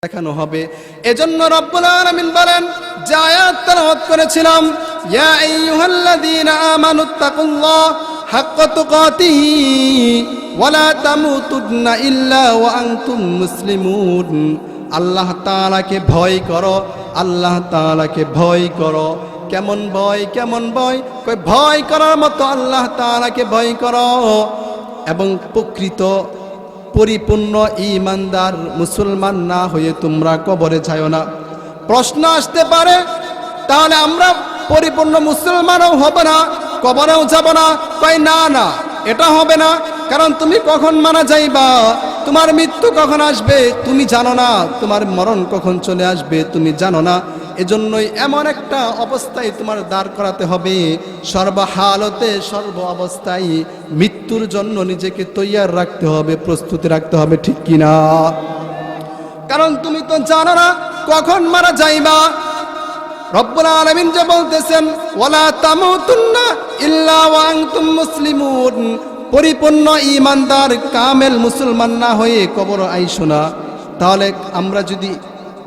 দেখানো হবে। এজন্য রব্বুল আলামিন বলেন যে আয়াত তেলাওয়াত করেছিলাম, ইয়া আইয়ুহাল্লাযীনা আমানুত্তাকুল্লাহ হাক্কা তুকাতিহি ওয়া লা তামুতুন্না ইল্লা ওয়া আনতুম মুসলিমুন। আল্লাহ তাআলাকে ভয় করো, আল্লাহ তাআলাকে ভয় করো। কেমন ভয়, কেমন ভয়? কই ভয় করার মতো আল্লাহ তাআলাকে ভয় করো এবং প্রকৃত পরিপূর্ণ ঈমানদার মুসলমান না হয়ে তোমরা কবরে যাও না। প্রশ্ন আসতে পারে, তাহলে আমরা পরিপূর্ণ মুসলমানও হব না, কবরেও যাব না? কই না না, এটা হবে না। কারণ তুমি কখন মারা যাইবা, তোমার মৃত্যু কখন আসবে তুমি জানো না, তোমার মরণ কখন চলে আসবে তুমি জানো না। এজন্যই এমন একটা অবস্থায় তোমার দাঁড় করাতে হবে, সর্বহালতে সর্ব অবস্থায় মৃত্যুর জন্য নিজেকে তৈয়ার রাখতে হবে, প্রস্তুতি রাখতে হবে, ঠিক কিনা? কারণ তুমি তো জানো না কখন মারা যাইবা। রব্বুল আলামিন যে বলতেছেন ওয়ালা তামুতুন্না ইল্লা ওয়া আনতুম মুসলিমুন, পরিপূর্ণ ঈমানদার কামেল মুসলমান না হয়ে কবর আইসো না। তাহলে আমরা যদি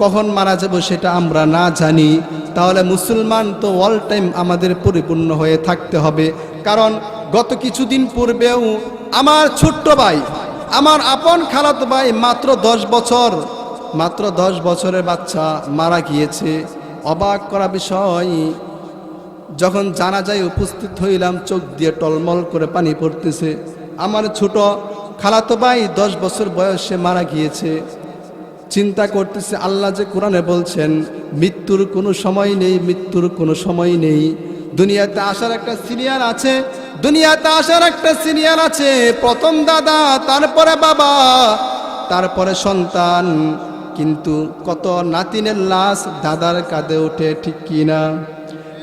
কখন মারা যাব সেটা আমরা না জানি, তাহলে মুসলমান তো অল টাইম আমাদের পরিপূর্ণ হয়ে থাকতে হবে। কারণ গত কিছুদিন পূর্বেও আমার ছোট্ট ভাই, আমার আপন খালাতো ভাই, মাত্র 10 বছরের বাচ্চা মারা গিয়েছে। অবাক করা বিষয়, যখন জানাজায় উপস্থিত হইলাম চোখ দিয়ে টলমল করে পানি পড়তেছে। আমার ছোট খালাতো ভাই 10 বছর বয়সে মারা গিয়েছে। চিন্তা করতেছে, আল্লাহ যে কোরআনে বলছেন মৃত্যুর কোনো সময় নেই, মৃত্যুর কোনো সময় নেই। দুনিয়াতে আসার একটা সিরিয়াল আছে, দুনিয়াতে আসার একটা সিরিয়াল আছে। প্রথম দাদা, তারপরে বাবা, তারপরে সন্তান। কিন্তু কত নাতিনের লাশ দাদার কাঁধে ওঠে, ঠিক কিনা?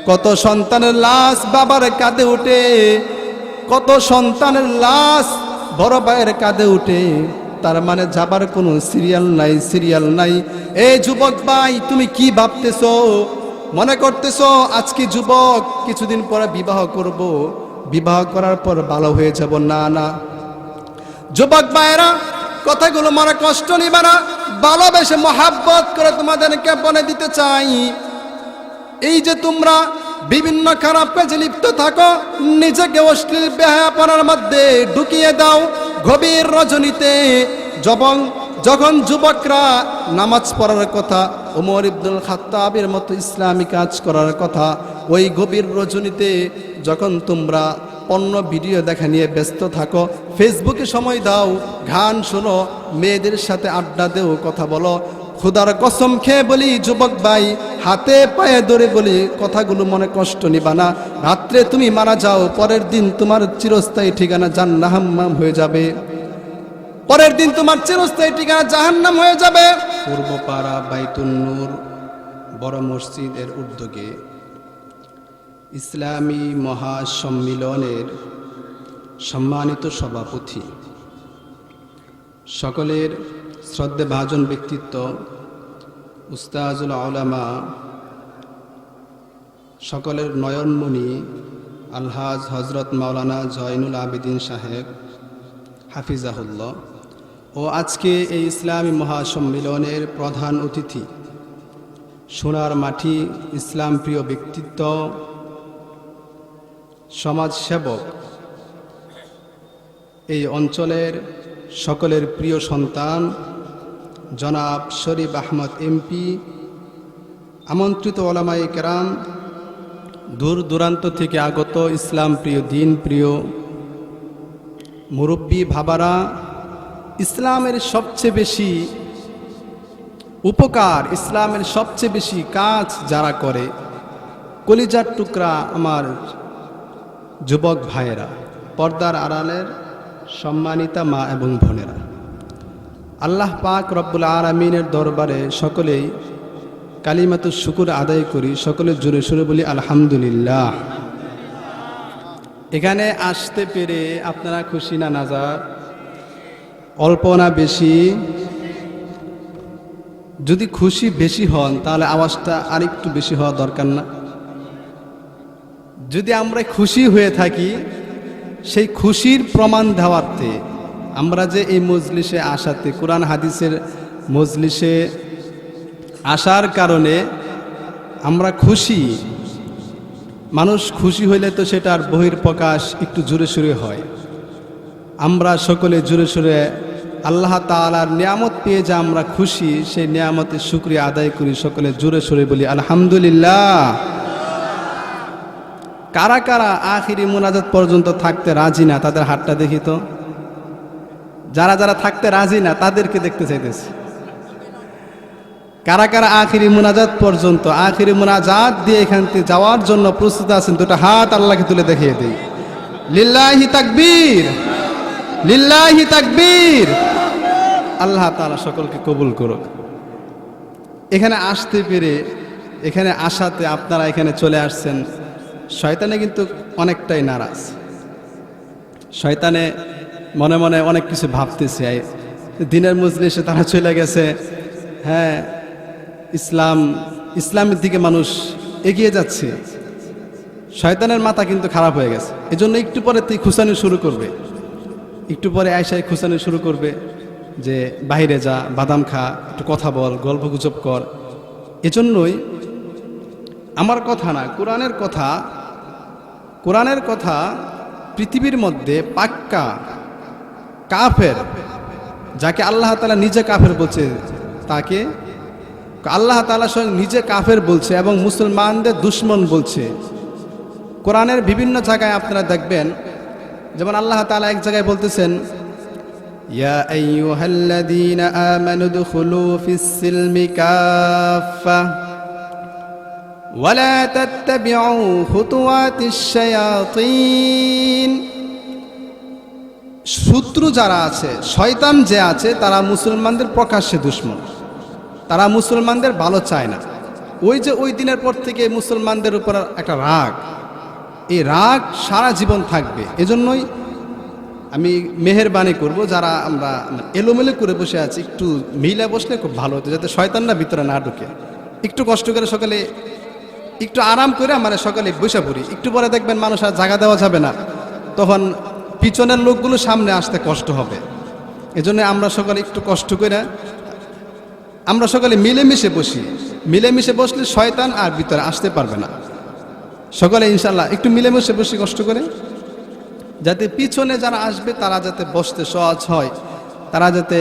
কত সন্তানের লাশ বাবার কাঁধে ওঠে, কত সন্তানের লাশ বড় ভাইয়ের কাঁধে ওঠে। তার মানে যাবার কোনো সিরিয়াল নাই, সিরিয়াল নাই। এই যুবক ভাই, তুমি কি ভাবতেছো? মনে করতেছো আজকে যুবক, কিছুদিন পরে বিবাহ করব, বিবাহ করার পর ভালো হয়ে যাব? না না যুবক ভাইরা, কথাগুলো মনে কষ্ট নিবা না, ভালোবেসে মহাব্বত করে তোমাদেরকে বলে দিতে চাই, এই যে তোমরা বিভিন্ন খারাপ কাজে লিপ্ত থাকো, নিজেকে অশ্লীল বেহায়াপনার মধ্যে ঢুকিয়ে দাও। গভীর রজনীতে যখন যুবকরা নামাজ পড়ার কথা, ওমর ইবনুল খাত্তাবের মতো ইসলামী কাজ করার কথা, ওই গভীর রজনীতে যখন তোমরা পণ্য ভিডিও দেখা নিয়ে ব্যস্ত থাকো, ফেসবুকে সময় দাও, গান শোনো, মেয়েদের সাথে আড্ডা দেও, কথা বলো, খুদার কসম খেয়ে বলি যুবক ভাই, হাতে পায়ে ধরে বলি, কথাগুলো মনে কষ্ট নিবা না। রাত্রে তুমি মারা যাও, পরের দিন তোমার চিরস্থায়ী ঠিকানা জাহান্নাম হয়ে যাবে। পরের দিন তোমার চিরস্থায়ী ঠিকানা জাহান্নাম হয়ে যাবে। পূর্বপাড়া বাইতুন নূর বড় মসজিদের উদ্যোগে ইসলামী মহাসম্মিলনের সম্মানিত সভাপতি, সকলের শ্রদ্ধেভাজন ব্যক্তিত্ব উস্তাজুল উলামা, সকলের নয়নমণি আলহাজ হজরত মাওলানা জয়নুল আবেদিন সাহেব হাফিজাহুল্লাহ, ও আজকে এই ইসলামী মহাসম্মিলনের প্রধান অতিথি, সোনার মাটি ইসলাম প্রিয় ব্যক্তিত্ব, সমাজসেবক, এই অঞ্চলের সকলের প্রিয় সন্তান জনাব শরীফ আহমদ এমপি, আমন্ত্রিত ওলামায়ে কেরাম, দূর দূরান্ত থেকে আগত ইসলাম প্রিয়, দিন প্রিয় মুরব্বী ভাবারা, ইসলামের সবচেয়ে বেশি উপকার, ইসলামের সবচেয়ে বেশি কাজ যারা করে, কলিজার টুকরা আমার যুবক ভাইয়েরা, পর্দার আড়ালের সম্মানিতা মা এবং বোনেরা, আল্লাহ পাক রব্বুল আলামিনের দরবারে সকলেই কালিমাতুশ শুকুর আদায় করি। সকলে জোরে সোরে বলি আলহামদুলিল্লাহ। এখানে আসতে পেরে আপনারা খুশি না নাজার? অল্প না বেশি? যদি খুশি বেশি হন তাহলে আওয়াজটা আরেকটু বেশি হওয়া দরকার না? যদি আমরা খুশি হয়ে থাকি, সেই খুশির প্রমাণ দেওয়ার্থে আমরা যে এই মজলিসে আসাতে, কোরআন হাদিসের মজলিসে আসার কারণে আমরা খুশি। মানুষ খুশি হইলে তো সেটার বহির্প্রকাশ একটু জোরে সোরে হয়। আমরা সকলে জোরে সোরে আল্লাহ তাআলার নিয়ামত পেয়ে যা আমরা খুশি, সেই নিয়ামতের শুকরিয়া আদায় করি, সকলে জোরে সোরে বলি আলহামদুলিল্লাহ। কারা কারা আখিরি মুনাজাত পর্যন্ত থাকতে রাজি না, তাদের হাতটা দেখি তো। যারা যারা থাকতে রাজি না তাদেরকে দেখতে চাইতেছি। কারা কারা আখিরি মুনাজাত পর্যন্ত, আখিরি মুনাজাত দিয়ে এখান থেকে যাওয়ার জন্য প্রস্তুত আছেন? দুটো হাত আল্লাহকে তুলে দেখিয়ে দিই। লিল্লাহি তাকবীর, লিল্লাহি তাকবীর। আল্লাহ তাআলা সকলকে কবুল করুক। এখানে আসতে পেরে, এখানে আসাতে আপনারা এখানে চলে আসছেন, শয়তানে কিন্তু অনেকটাই নারাজ। শয়তানে মনে মনে অনেক কিছু ভাবতেছে, দিনের মজলিসে তারা চলে গেছে, হ্যাঁ ইসলামের দিকে মানুষ এগিয়ে যাচ্ছে। শয়তানের মাথা কিন্তু খারাপ হয়ে গেছে। এজন্য একটু পরে তুই খুসানি শুরু করবে, একটু পরে আয়সায় খুসানি শুরু করবে যে বাইরে যা, বাদাম খা, একটু কথা বল, গল্প গুজব কর। এজন্যই আমার কথা না, কোরআনের কথা, কোরআনের কথা পৃথিবীর মধ্যে পাক্কা কাফের, যাকে আল্লাহ তাআলা নিজে কাফের বলছে, তাকে আল্লাহ তাআলা স্বয়ং নিজে কাফের বলছে এবং মুসলমানদের দুশমন বলছে। কোরআনের বিভিন্ন জায়গায় আপনারা দেখবেন, যেমন আল্লাহ তাআলা এক জায়গায় বলতেছেন, ইয়া আইয়ুহাল্লাযীনা আমানু দুখুলু ফিস-সিলমি কাফা ওয়া লা তাত্তাবিউ খুতুওয়াতিশ-শায়াতিন। শত্রু যারা আছে, শয়তান যে আছে, তারা মুসলমানদের প্রকাশ্যে দুশমন, তারা মুসলমানদের ভালো চায় না। ওই যে ওই দিনের পর থেকে মুসলমানদের উপর একটা রাগ, এই রাগ সারা জীবন থাকবে। এজন্যই আমি মেহেরবানি করব, যারা আমরা এলোমেলো করে বসে আছি, একটু মিলে বসলে খুব ভালো হতো, যাতে শয়তানরা ভিতরে না ঢুকে। একটু কষ্ট করে সকালে একটু আরাম করে আমরা সকালে বসে পড়ি, একটু পরে দেখবেন মানুষ আর জায়গা দেওয়া যাবে না, তখন পিছনের লোকগুলো সামনে আসতে কষ্ট হবে। এজন্য আমরা সকালে একটু কষ্ট করে আমরা সকালে মিলেমিশে বসি। মিলেমিশে বসলে শয়তান আর ভিতরে আসতে পারবে না। সকালে ইনশাল্লাহ একটু মিলেমিশে বসি কষ্ট করে, যাতে পিছনে যারা আসবে তারা যাতে বসতে সহজ হয়, তারা যাতে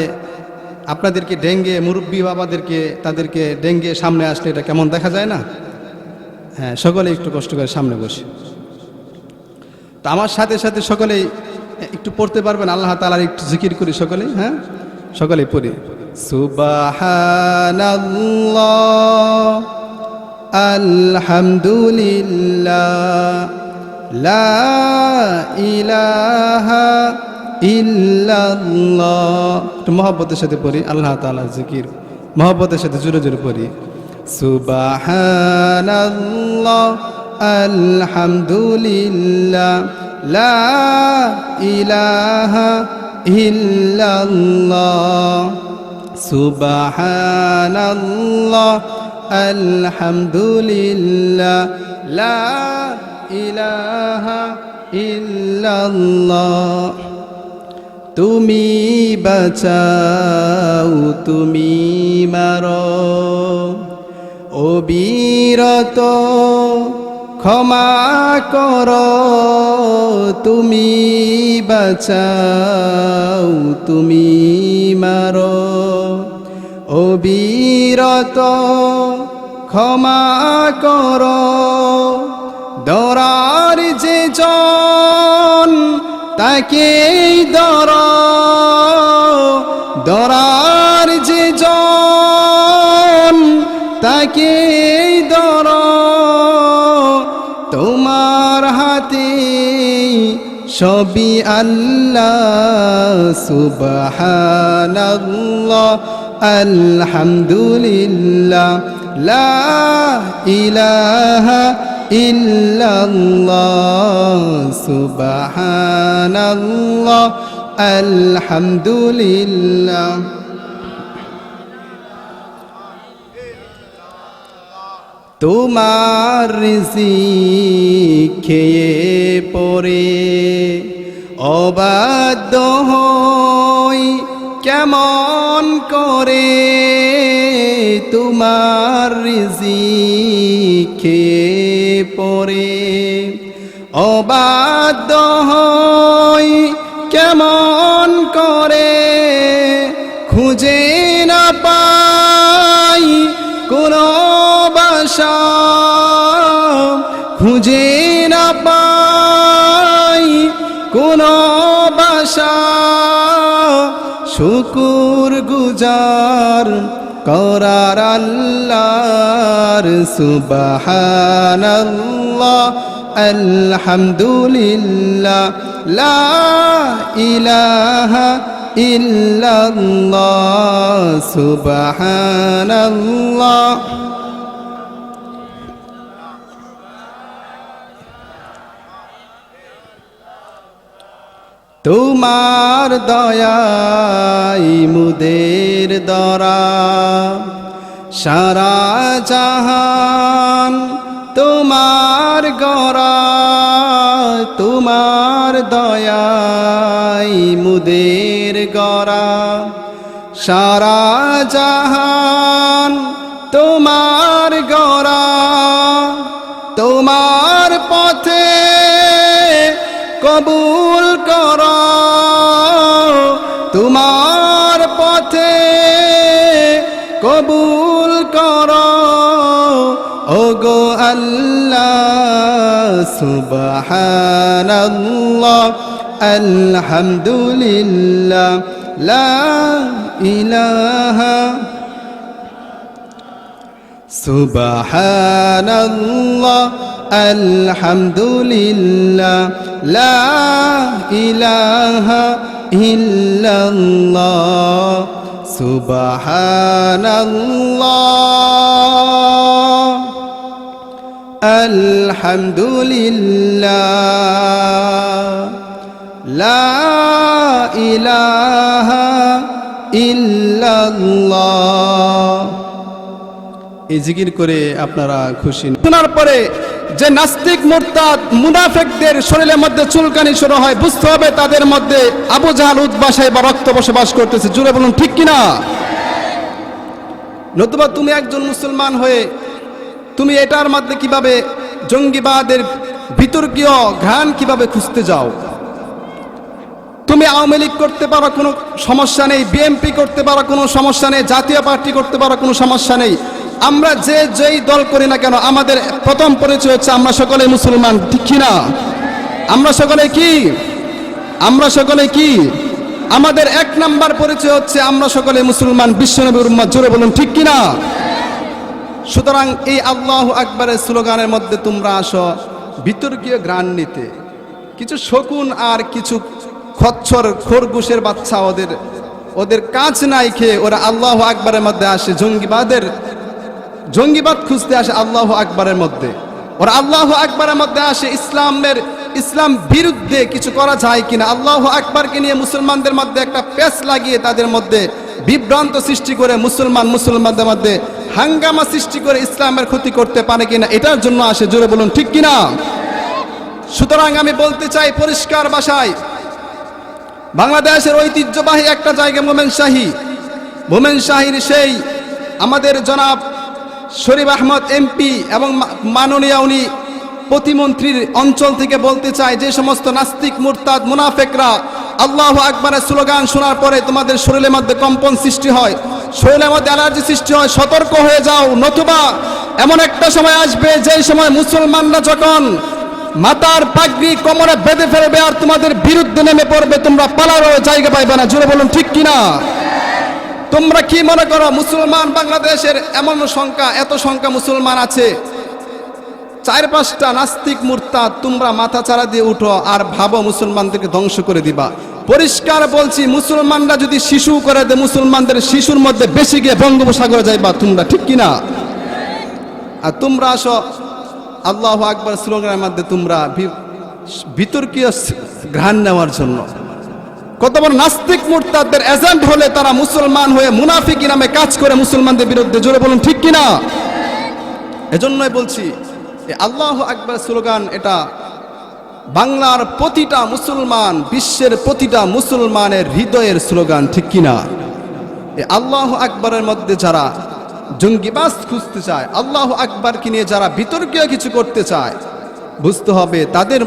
আপনাদেরকে ডেঙ্গে, মুরব্বী বাবাদেরকে, তাদেরকে ডেঙ্গে সামনে আসলে এটা কেমন দেখা যায় না? হ্যাঁ, সকলে একটু কষ্ট করে সামনে বসে। তো আমার সাথে সাথে সকলেই একটু পড়তে পারবেন, আল্লাহ তাআলার একটু জিকির করি সকলে। হ্যাঁ, সকলেই পড়ি। সুবহানাল্লাহ, আলহামদুলিল্লাহ, লা ইলাহা ইল্লাল্লাহ। একটু মহব্বতের সাথে পড়ি, আল্লাহ তাআলার জিকির মহব্বতের সাথে জোরে জোরে পড়ি। সুবহানাল্লাহ, আলহামদুলিল্লাহ, লা ইলাহা ইল্লাল্লাহ। সুবহানাল্লাহ, আলহামদুলিল্লাহ, লা ইলাহা ইল্লাল্লাহ। তুমি বাঁচাও, তুমি মারো, অবিরত ক্ষমা করো। তুমি বাঁচাও, তুমি মারো, অবিরত ক্ষমা করো। দরার যে জন তাকেই ধর, দরার যে জন তাকেই ধর। তোমার হাতে সবই আল্লাহ। সুবহানাল্লাহ, আলহামদুলিল্লাহ, লা ইলাহা ইল্লাল্লাহ। সুবহানাল্লাহ, আলহামদুলিল্লাহ। তোমার রিজিক খেয়ে পড়ে অবাধ্য হই কেমন করে। তোমার রিজিক খেয়ে পরে অবাধ্য হই কেমন করে, খুঁজে না পাই কোনো বাসা, খুঁজে না পাই কোনো বাসা, শুকুর গুজার করার আল্লাহর। সুবহানাল্লাহ আলহামদুলিল্লাহ লা ইলাহা ইল্লাল্লাহ সুবহানাল্লাহ। তোমার দয়াই মুদের দরা, সারা জাহান তোমার গড়া, তোমার দয়াই মুদের গড়া, সারা জাহান তোমার গড়া, তোমার পথে কবুল কর, তোমার পথে কবুল কর ওগো আল্লাহ। সুবহানাল্লাহ আলহামদুলিল্লাহ লা ইলাহা। সুবহানাল্লাহ আলহামদুলিল্লাহ লা ইলাহা ইল্লাল্লাহ। সুবহানাল্লাহ আলহামদুলিল্লাহ লা ইলাহা ইল্লাল্লাহ। এই জিকির করে আপনারা খুশি শোনার পরে যে নাস্তিক মুরতাদ মুনাফিকদের শরীরের মধ্যে চুলকানি শুরু হয়, বুঝতে হবে তাদের মধ্যে আবু জাহল উতবা সাহেব রক্ত বসবাস করতেছে। জুড়ে বলুন ঠিক কিনা? নতুবা তুমি একজন মুসলমান হয়ে তুমি এটার মধ্যে কিভাবে জঙ্গিবাদের বিতর্কীয় ঘ্রাণ কিভাবে খুঁজতে যাও? তুমি আওয়ামী লীগ করতে পারো, কোনো সমস্যা নেই। বিএনপি করতে পারো, কোনো সমস্যা নেই। জাতীয় পার্টি করতে পারো, কোনো সমস্যা নেই। আমরা যেই দল করি না কেন, আমাদের প্রথম পরিচয় হচ্ছে আমরা সকলে মুসলমান, ঠিক কিনা? আমরা সকলে কি? আমরা সকলে কি? আমাদের এক নাম্বার পরিচয় হচ্ছে আমরা সকলে মুসলমান, বিশ্বনবীর উম্মত। জোরে বলুন ঠিক কিনা? সুতরাং এই আল্লাহু আকবারের স্লোগানের মধ্যে তোমরা আসো বিতর্কীয় ঘ্রাণ নিতে। কিছু শকুন আর কিছু খচ্চর খরগোশের বাচ্চা, ওদের কাজ নাই খেয়ে ওরা আল্লাহু আকবারের মধ্যে আসে, জঙ্গিবাদ খুঁজতে আসে আল্লাহু আকবারের মধ্যে। ওরা আল্লাহু আকবারের মধ্যে আসে ইসলাম বিরুদ্ধে কিছু করা যায় কিনা, আল্লাহু আকবারকে নিয়ে মুসলমানদের মধ্যে একটা পেচ লাগিয়ে তাদের মধ্যে বিভ্রান্ত সৃষ্টি করে মুসলমানদের মধ্যে হাঙ্গামা সৃষ্টি করে ইসলামের ক্ষতি করতে পারে কিনা, এটার জন্য আসে। জোরে বলুন ঠিক কিনা? সুতরাং আমি বলতে চাই পরিষ্কার ভাষায়, বাংলাদেশের ঐতিহ্যবাহী একটা জায়গা মোমেনশাহীর সেই আমাদের জনাব শরীফ আহমদ এমপি এবং মাননীয় উনি প্রতিমন্ত্রীর অঞ্চল থেকে বলতে চাই, যে সমস্ত নাস্তিক মুরতাদ মুনাফিকরা আল্লাহু আকবারের স্লোগান শোনার পরে তোমাদের শরীরের মধ্যে কম্পন সৃষ্টি হয়, শরীরের মধ্যে অ্যালার্জি সৃষ্টি হয়, সতর্ক হয়ে যাও। নতুবা এমন একটা সময় আসবে যেই সময় মুসলমানরা যখন মাথার পাগড়ি কোমরে বেঁধে ফেলবে আর তোমাদের বিরুদ্ধে নেমে পড়বে, তোমরা পালারও জায়গা পাইবে না। জোরে বলুন ঠিক কিনা? তোমরা কি মনে করো মুসলমান বাংলাদেশের এত সংখ্যা মুসলমান আছে, 4-5টা নাস্তিক মুরতাদ তোমরা মাথা চারা দিয়ে উঠো আর ভাবো মুসলমানদেরকে ধ্বংস করে দিবা? পরিষ্কার বলছি, মুসলমানরা যদি শিশু করে দেয়, মুসলমানদের শিশুর মধ্যে বেশি গিয়ে বঙ্গোপসাগরে যাইবা তোমরা, ঠিক কিনা? আর তোমরা আসো আল্লাহু আকবার স্লোগানের মধ্যে তোমরা বিতর্কীয় ঘ্রাণ নেওয়ার জন্য। কত বড় নাস্তিক মুরতাদদের এজেন্ট হলে তারা মুসলমান হয়ে মুনাফিকি নামে কাজ করে মুসলমানদের বিরুদ্ধে। জোরে বলুন ঠিক কিনা? এজন্যই বলছি আল্লাহু আকবার স্লোগান এটা বাংলার প্রতিটা মুসলমান, বিশ্বের প্রতিটা মুসলমানের হৃদয়ের স্লোগান, ঠিক কিনা? আল্লাহু আকবরের মধ্যে যারা জঙ্গিবাজ খুঁজতে চায়, আল্লাহু আকবারকে নিয়ে যারা বিতর্কীয় কিছু করতে চায়, বুঝতে হবে তাদের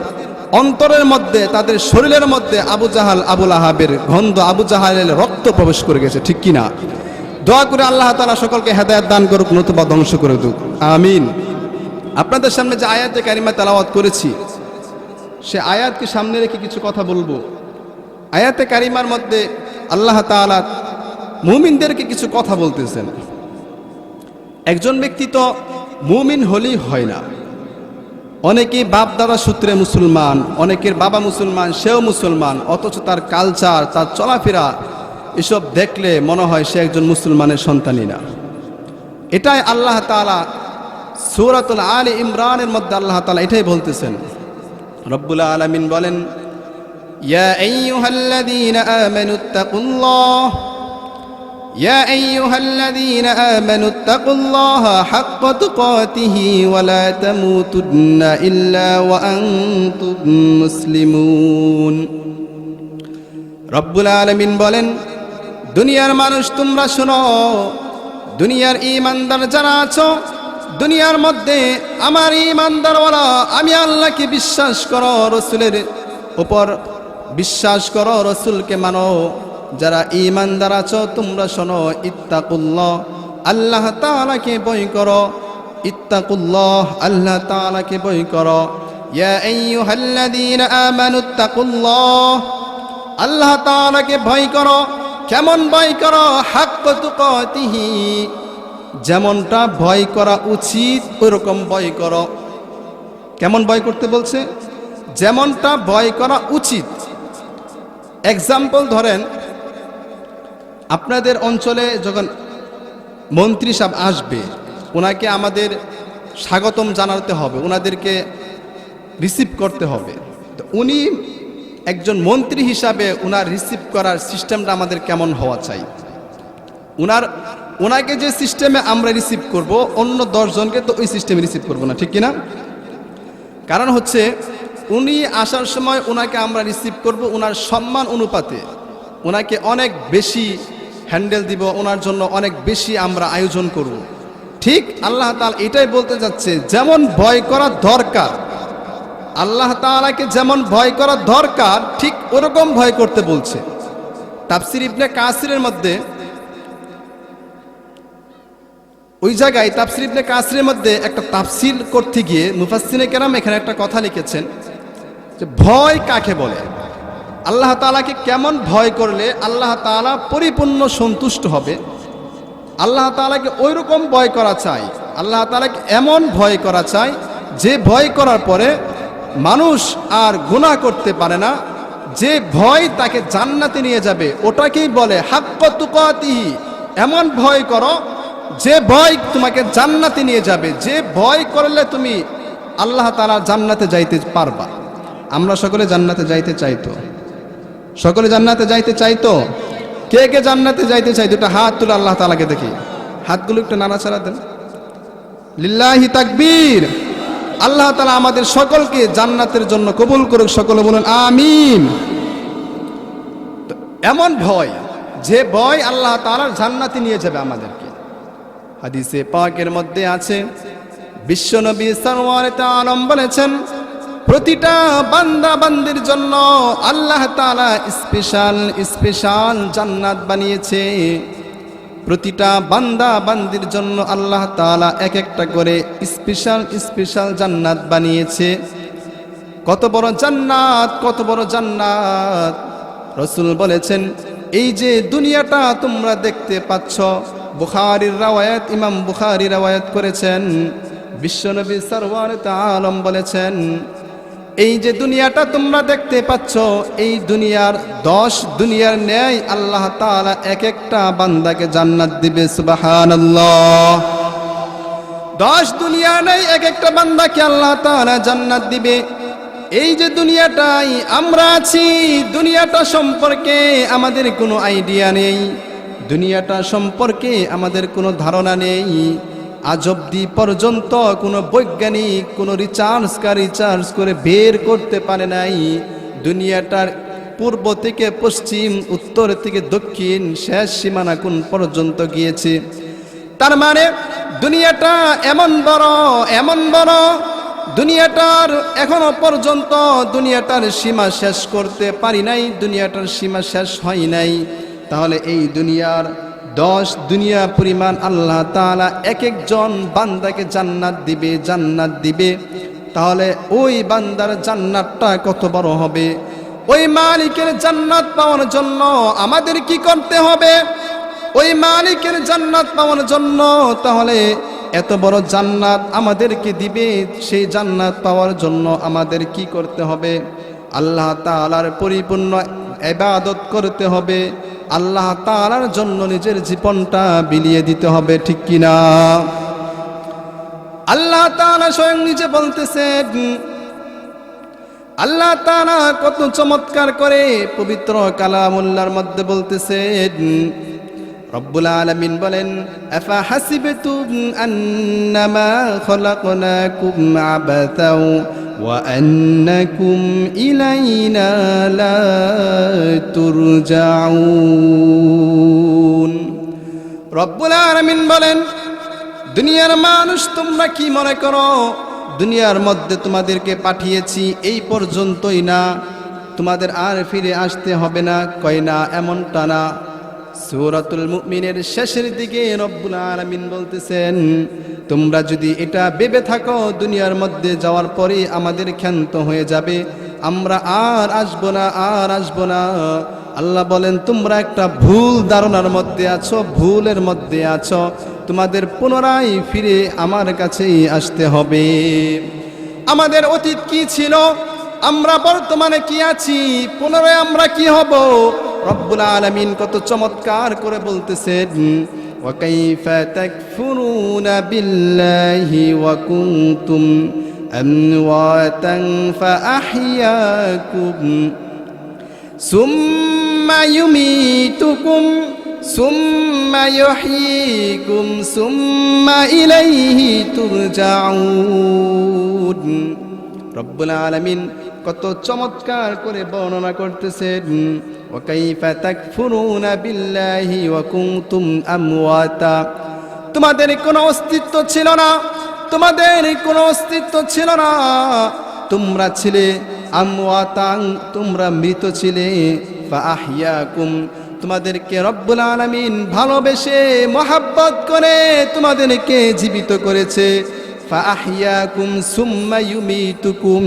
অন্তরের মধ্যে, তাদের শরীরের মধ্যে আবু জাহাল আবুল আহাবের গন্ধ, আবু জাহালের রক্ত প্রবেশ করে গেছে, ঠিক কিনা? দোয়া করে আল্লাহ তাআলা সকলকে হেদায়েত দান করুক, নতুবা ধ্বংস করে দিক, আমিন। আপনাদের সামনে যে আয়াতে কারিমা তেলাওয়াত করেছি, সে আয়াতকে সামনে রেখে কিছু কথা বলবো। আয়াতে কারিমার মধ্যে আল্লাহ তাআলা মুমিনদেরকে কিছু কথা বলতেছেন। একজন ব্যক্তি তো মুমিন হলেই হয় না, অনেকেই বাপ দাদা সূত্রে মুসলমান, অনেকের বাবা মুসলমান, সেও মুসলমান, অথচ তার কালচার, তার চলাফেরা এসব দেখলে মনে হয় সে একজন মুসলমানের সন্তানই না। এটাই আল্লাহ তাআলা সূরাতুল আলে ইমরানের মধ্যে আল্লাহ তাআলা এটাই বলতেছেন। রব্বুল আলামিন বলেন, ইয়া আইয়ুহাল্লাযীনা আমানুত্তাকুল্লাহ, ইয়া আইয়ুহাল্লাযীনা আমানুত্তাকুল্লাহা হাক্কা তুকাতিহি ওয়া লা তামুতুন্না ইল্লা ওয়া আনতুম মুসলিমুন। রব্বুল আলামিন বলেন, দুনিয়ার মানুষ তোমরা শোনো, দুনিয়ার ঈমানদার যারা আছো, দুনিয়ার মধ্যে আমার ঈমানদারওয়ালা, আমি আল্লাহকে বিশ্বাস করো, রাসূলের উপর বিশ্বাস করো, রাসূলকে মানো, যারা ঈমানদার আছো তোমরা শোনো, ইত্তাকুল্লাহ, আল্লাহ তাআলাকে ভয় করো, ইত্তাকুল্লাহ, আল্লাহ তাআলাকে ভয় করো। ইয়া আইয়ুহাল্লাযীনা আমানুত্তাকুল্লাহ, আল্লাহ তাআলাকে ভয় করো। কেমন ভয় করো? হাক্কা তুকাতিহি, যেমনটা ভয় করা উচিত ওরকম ভয় করো। কেমন ভয় করতে বলছে? যেমনটা ভয় করা উচিত। এক্সাম্পল ধরেন, আপনাদের অঞ্চলে যখন মন্ত্রী সাহেব আসবে, ওনাকে আমাদের স্বাগতম জানাতে হবে, ওনাদেরকে রিসিভ করতে হবে। তো উনি একজন মন্ত্রী হিসাবে ওনার রিসিভ করার সিস্টেমটা আমাদের কেমন হওয়া চাই? ওনাকে যে সিস্টেমে আমরা রিসিভ করব, অন্য 10 জনকে তো ওই সিস্টেমে রিসিভ করব না, ঠিক কিনা? কারণ হচ্ছে উনি আসার সময় ওনাকে আমরা রিসিভ করব ওনার সম্মান অনুপাতে, ওনাকে অনেক বেশি হ্যান্ডেল দিব, ওনার জন্য অনেক বেশি আমরা আয়োজন করব। ঠিক আল্লাহ তাআলা এটাই বলতে যাচ্ছে, যেমন ভয় করা দরকার, আল্লাহ তাআলাকে যেমন ভয় করা দরকার, ঠিক ওরকম ভয় করতে বলছে। তাফসীর ইবনে কাসিরের মধ্যে ওই জায়গায়, তাফসীর ইবনে কাসিরের মধ্যে একটা তাফসীর করতে গিয়ে মুফাসসিরে কেরাম এখানে একটা কথা লিখেছেন যে ভয় কাকে বলে, আল্লাহ তাআলাকে কেমন ভয় করলে আল্লাহ তাআলা পরিপূর্ণ সন্তুষ্ট হবে। আল্লাহ তাআলাকে ওই রকম ভয় করা চাই, আল্লাহ তাআলাকে এমন ভয় করা চাই যে ভয় করার পরে মানুষ আর গুনাহ করতে পারে না, যে ভয় তাকে জান্নাতে নিয়ে যাবে, ওটাকেই বলে হাক্কা তুকাতিহি। এমন ভয় করো যে ভয় তোমাকে জান্নাতে নিয়ে যাবে, যে ভয় করলে তুমি আল্লাহ তাআলা জান্নাতে যাইতে পারবা। আমরা সকলে জান্নাতে যাইতে চাইতো, সকলে জান্নাতে যাইতে চাইতো। কে কে জান্নাতে যাইতে চাই? দুটো হাত তুলে আল্লাহ তাআলাকে দেখি, হাতগুলো একটু নাড়াচাড়া দেন। লিল্লাহি তাকবীর। আল্লাহ তাআলা আমাদের সকলকে জান্নাতের জন্য কবুল করুক, সকলে বলুন আমিন। এমন ভয়, যে ভয় আল্লাহ তাআলা জান্নাতে নিয়ে যাবে আমাদেরকে। হাদিসে পাকের মধ্যে আছে, বিশ্বনবী সাল্লাল্লাহু আলাইহি বলেছেন, প্রতিটা বান্দা বান্দির জন্য আল্লাহ তাআলা স্পেশাল জান্নাত বানিয়েছে। প্রতিটা বান্দা বান্দির জন্য আল্লাহ তাআলা এক একটা করে স্পেশাল জান্নাত বানিয়েছে। কত বড় জান্নাত, কত বড় জান্নাত! রাসূল বলেছেন, এই যে দুনিয়াটা তোমরা দেখতে পাচ্ছ, বুখারীর রাওয়ায়াত, ইমাম বুখারী রাওয়ায়াত করেছেন, বিশ্বনবী সাল্লাল্লাহু আলাইহি বলেছেন, এই যে দুনিয়াটা তোমরা দেখতে পাচ্ছ, এই দুনিয়ার 10 দুনিয়ার ন্যায় আল্লাহ তাআলা এক একটা বান্দাকে জান্নাত দিবে। সুবহানাল্লাহ। 10 দুনিয়ার ন্যায় এক একটা বান্দাকে আল্লাহ তাআলা জান্নাত দিবে। এই যে দুনিয়াটাই আমরা আছি, দুনিয়াটা সম্পর্কে আমাদের কোনো আইডিয়া নেই, দুনিয়াটা সম্পর্কে আমাদের কোনো ধারণা নেই। আজ অবধি পর্যন্ত কোনো বৈজ্ঞানিক কোনো রিসার্চ করে বের করতে পারে নাই দুনিয়াটার পূর্ব থেকে পশ্চিম, উত্তর থেকে দক্ষিণ, শেষ সীমানা কোন পর্যন্ত গিয়েছে। তার মানে দুনিয়াটা এমন বড় দুনিয়াটার এখনো পর্যন্ত দুনিয়াটার সীমা শেষ করতে পারি নাই, দুনিয়াটার সীমা শেষ হয় নাই। তাহলে এই দুনিয়ার 10 দুনিয়া পরিমাণ আল্লাহ তাআলা এক একজন বান্দাকে জান্নাত দিবে। তাহলে ওই বান্দার জান্নাতটা কত বড় হবে? ওই মালিকের জান্নাত পাওয়ার জন্য আমাদের কি করতে হবে? ওই মালিকের জান্নাত পাওয়ার জন্য তাহলে এত বড় জান্নাত আমাদেরকে দিবে, সেই জান্নাত পাওয়ার জন্য আমাদের কি করতে হবে? আল্লাহ তাআলার পরিপূর্ণ ইবাদত করতে হবে, আল্লাহ তাআলার জন্য নিজের জীবনটা বিলিয়ে দিতে হবে, ঠিক কিনা? আল্লাহ তাআলা স্বয়ং নিজে বলতেছেন, আল্লাহ তাআলা কত চমৎকার করে পবিত্র কালামুল্লাহর মধ্যে বলতেছেন। রব্বুল আলামিন বলেন, আফা হাসিবতুম আন্নামা খলাকনাকুম আবাতাও ওয়া আন্নাকুম ইলাইনা লা তুরজাউন। রব্বুল আলামিন বলেন, দুনিয়ার মানুষ তোমরা কি মনে করো দুনিয়ার মধ্যে তোমাদেরকে পাঠিয়েছি এই পর্যন্তই না, তোমাদের আর ফিরে আসতে হবে না? কয় না, এমনটা না। সূরাতুল মুমিনের শেষের দিকে রব্বুল আলামিন বলতেছেন, তোমরা যদি এটা ভেবে থাকো দুনিয়ার মধ্যে যাওয়ার পরে আমাদের ক্ষান্ত হয়ে যাবে, আমরা আর আসবো না, আল্লাহ বলেন তোমরা একটা ভুল ধারণার মধ্যে আছো, ভুলের মধ্যে আছো। তোমাদের পুনরায় ফিরে আমার কাছেই আসতে হবে। আমাদের অতীত কি ছিল, আমরা বর্তমানে কি আছি, পুনরায় আমরা কি হব? রব্বুল আলামিন কত চমৎকার করে বলতেছেন, ওয়া কাইফা তাকফুরুনা বিল্লাহি ওয়া কুনতুম আমওয়াতান ফাআহইয়াকুম সুম্মা ইউমীতুকুম সুম্মা ইউহয়ীকুম সুম্মা ইলাইহি তুরজাউন। রব্বুল আলামিন কত চমৎকার করে বর্ণনা করতেছেন, ওয়া কাইফা তাকফুরুনা বিল্লাহি ওয়া কুনতুম আমওয়াতা। তোমাদের কোনো অস্তিত্ব ছিল না, তোমরা ছিলে আমওয়াতাং, তোমরা মৃত ছিলে। ফাআহইয়াকুম, তোমাদেরকে রব্বুল আলামিন ভালোবেসে মহব্বত করে তোমাদেরকে জীবিত করেছে। ফাআহইয়াকুম সুম্মা ইউমীতুকুম,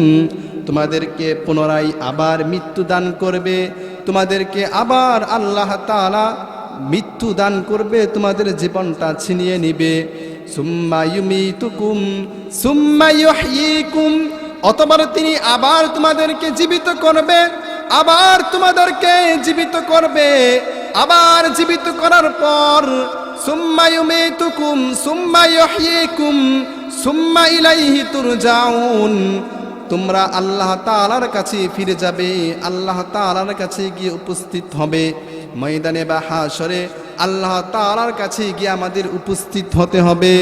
তোমাদেরকে পুনরায় আবার মৃত্যু দান করবে, তোমাদেরকে আবার আল্লাহ তাআলা মৃত্যু দান করবে, তোমাদের জীবনটা ছিনিয়ে নিবে। সুম্মা ইউমীতুকুম সুম্মা ইউহয়ীকুম, অতঃপর তিনি আবার তোমাদেরকে জীবিত করবে, আবার জীবিত করার পর সুম্মা ইউমীতুকুম সুম্মা ইউহয়ীকুম সুম্মা ইলাইহি তুরজাউন। তোমরা আল্লাহ তাআলার কাছে ফিরে যাবে, আল্লাহ তাআলার কাছে গিয়ে উপস্থিত হবে। ময়দানে বা হাশরে আল্লাহ তাআলার কাছে গিয়ে আমাদের উপস্থিত হতে হবে,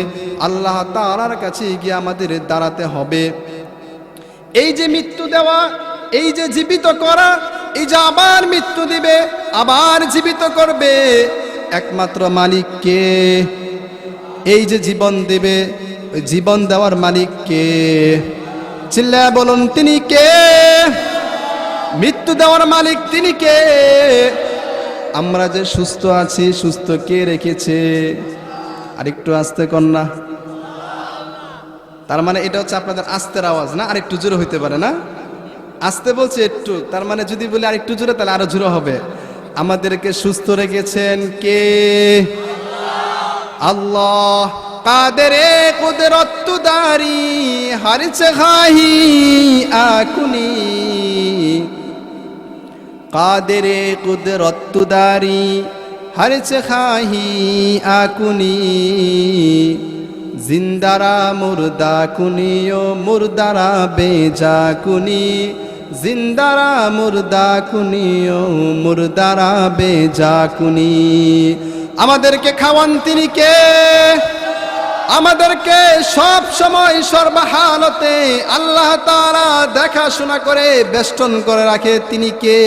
আল্লাহ তাআলার কাছে গিয়ে আমাদের দাঁড়াতে হবে। এই যে মৃত্যু দেওয়া, এই যে জীবিত করা, এই যে আবার মৃত্যু দিবে, আবার জীবিত করবে, একমাত্র মালিক কে? এই যে জীবন দেবে, ওই জীবন দেওয়ার মালিক কে? চিল্লায়া বলুন, তিনি কে? মৃত্যু দেওয়ার মালিক তিনি কে? আমরা যে সুস্থ আছি, সুস্থ কে রেখেছে? আরেকটু আস্তে কন্যা। তার মানে এটা হচ্ছে আপনাদের আস্তের আওয়াজ না, আরেকটু জোরে হইতে পারে না? আস্তে বলছে একটু, তার মানে যদি বলি আরেকটু জোরে তাহলে আরো জোরে হবে। আমাদেরকে সুস্থ রেখেছেন কে? আল্লাহ। কাদেরে কুদরত দারি হর জগাহি আকুনি, কাদেরে কুদরত দারি হর জগাহি আকুনি, জিন্দারা মুর্দা কুনিও মুর্দারা বেজা কুনি, জিন্দারা মুর্দা কুনিও মুর্দারা বেজা কুনি। আমাদেরকে খাওয়ান তিনি কে? আমাদেরকে সব সময় সর্বহালতে আল্লাহ তাআলা দেখাশোনা করে বেষ্টন করে রাখে তিনি কে?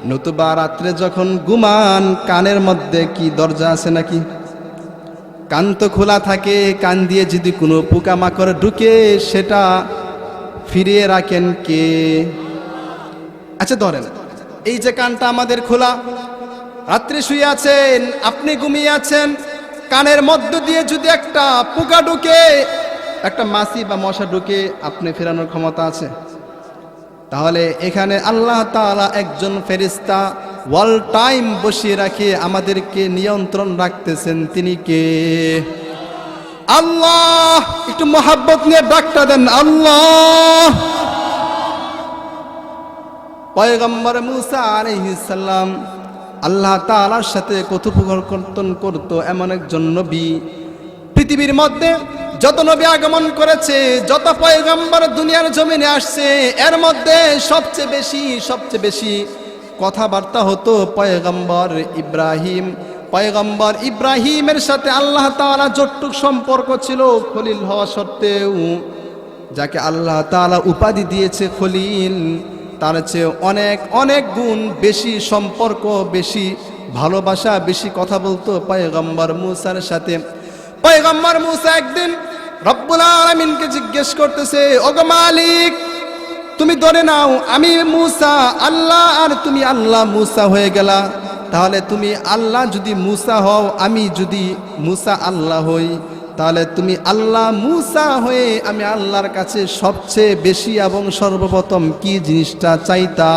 নতুবা রাত্রে যখন ঘুমান কানের মধ্যে কি দরজা আছে নাকি? কান তো খোলা থাকে, কান দিয়ে যদি কোনো পোকামাকড় ঢুকে সেটা ফিরিয়ে রাখেন কে? আচ্ছা ধরেন এই যে কানটা আমাদের খোলা, রাত্রে শুয়ে আছেন, আপনি ঘুমিয়ে আছেন, কানের মধ্য দিয়ে যদি একটা পোকা ঢুকে, একটা মাছি বা মশা ঢুকে, আপনি ফেরানোর ক্ষমতা আছে? তাহলে এখানে আল্লাহ তাআলা একজন ফেরেশতা ওয়াল টাইম বসিয়ে রাখে, আমাদেরকে নিয়ন্ত্রণ রাখতেছেন। তিনি কে? আল্লাহ। একটু মোহাব্বত নিয়ে ডাকটা দেন আল্লাহ। পয়গম্বর মুসা আলাইহিস সালাম আল্লাহ তাআলার সাথে কথোপকথন করত এমন একজন নবী। পৃথিবীর মধ্যে যত নবী আগমন করেছে, যত পয়গম্বর দুনিয়ার জমিনে আসছে, এর মধ্যে সবচেয়ে বেশি কথাবার্তা হতো পয়গম্বর ইব্রাহিম। পয়গম্বর ইব্রাহিমের সাথে আল্লাহ তাআলা যতটুক সম্পর্ক ছিল, খলিল হওয়া সত্ত্বেও, যাকে আল্লাহ তাআলা উপাধি দিয়েছে খলিল, তার চেয়ে অনেক অনেক গুণ বেশি সম্পর্ক, বেশি ভালোবাসা, বেশি কথা বলতো পয়গম্বর মুসার সাথে। পয়গম্বর মুসা একদিন রব্বুল আলামিনকে জিজ্ঞেস করতেছে, ওগো মালিক, তুমি ধরে নাও আমি মুসা আল্লাহ আর তুমি আল্লাহ মুসা হয়ে গেলা, তাহলে তুমি আল্লাহ যদি মুসা হও, আমি যদি মুসা আল্লাহ হই, তাহলে তুমি আল্লাহ মুসা হয়ে আমি আল্লাহর কাছে সবচেয়ে বেশি এবং সর্বপ্রথম কি জিনিসটা চাইতা?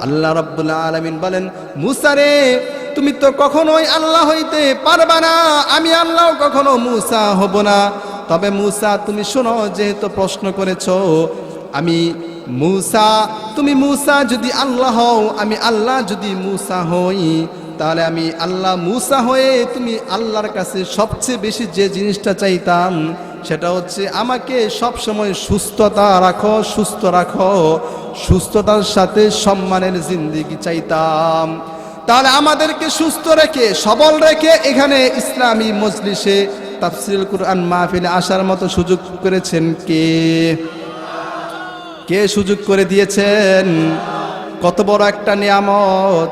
আল্লাহ রাব্বুল আলামিন বলেন, মুসা রে, তুমি তো কখনোই আল্লাহ হইতে পারবা না, আমি আল্লাহ কখনো মুসা হব না। তবে মুসা তুমি শোনো, যেহেতু প্রশ্ন করেছো, আমি মুসা, তুমি মুসা যদি আল্লাহ হও, আমি আল্লাহ যদি মুসা হই, তাহলে আমি আল্লাহ মুসা হয়ে তুমি আল্লাহর কাছে সবচেয়ে বেশি যে জিনিসটা চাইতাম সেটা হচ্ছে আমাকে সব সময় সুস্থতা রাখো, সুস্থ রাখো, সুস্থতার সাথে সম্মানের জিন্দেগি চাইতাম। তাহলে আমাদেরকে সুস্থ রেখে, সবল রেখে এখানে ইসলামী মজলিসে তাফসীরুল কুরআন মাহফিলে আসার মতো সুযোগ করেছেন কে? কে সুযোগ করে দিয়েছেন? কত বড় একটা নিয়ামত!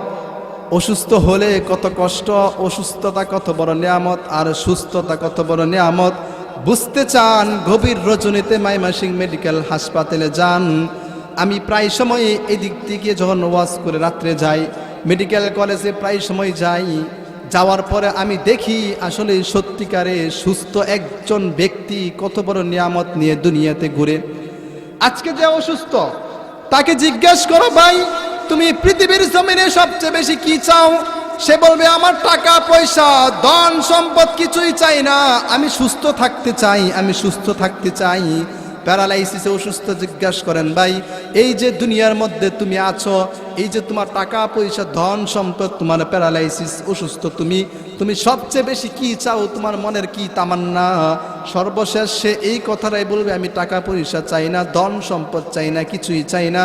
অসুস্থ হলে কত কষ্ট, অসুস্থতা কত বড় নিয়ামত, আর সুস্থতা কত বড় নিয়ামত বুঝতে চান? গভীর রজনীতে ময়মনসিংহ মেডিকেল হাসপাতালে যান। আমি প্রায় সময় এদিক থেকে যখন ওয়াজ করে রাত্রে যাই, মেডিকেল কলেজে প্রায় সময় যাই, যাওয়ার পরে আমি দেখি আসলে সত্যিকারে সুস্থ একজন ব্যক্তি কত বড় নিয়ামত নিয়ে দুনিয়াতে ঘুরে। আজকে যে অসুস্থ, তাকে জিজ্ঞেস করো, ভাই তুমি পৃথিবীর জমিনে সবচেয়ে বেশি কি চাও? সে বলবে, আমার টাকা পয়সা ধন সম্পদ কিছুই চাই না, আমি সুস্থ থাকতে চাই, আমি সুস্থ থাকতে চাই। প্যারালাইসিসে অসুস্থ জিজ্ঞাসা করেন, ভাই এই যে দুনিয়ার মধ্যে তুমি আছো, এই যে তোমার টাকা পয়সা ধন সম্পদ, তোমার প্যারালাইসিস, অসুস্থ, তুমি সবচেয়ে বেশি কি চাও? তোমার মনের কি তামান্না? সর্বশেষ সে এই কথাটাই বলবে, আমি টাকা পয়সা চাই না, ধন সম্পদ চাই না, কিছুই চাই না,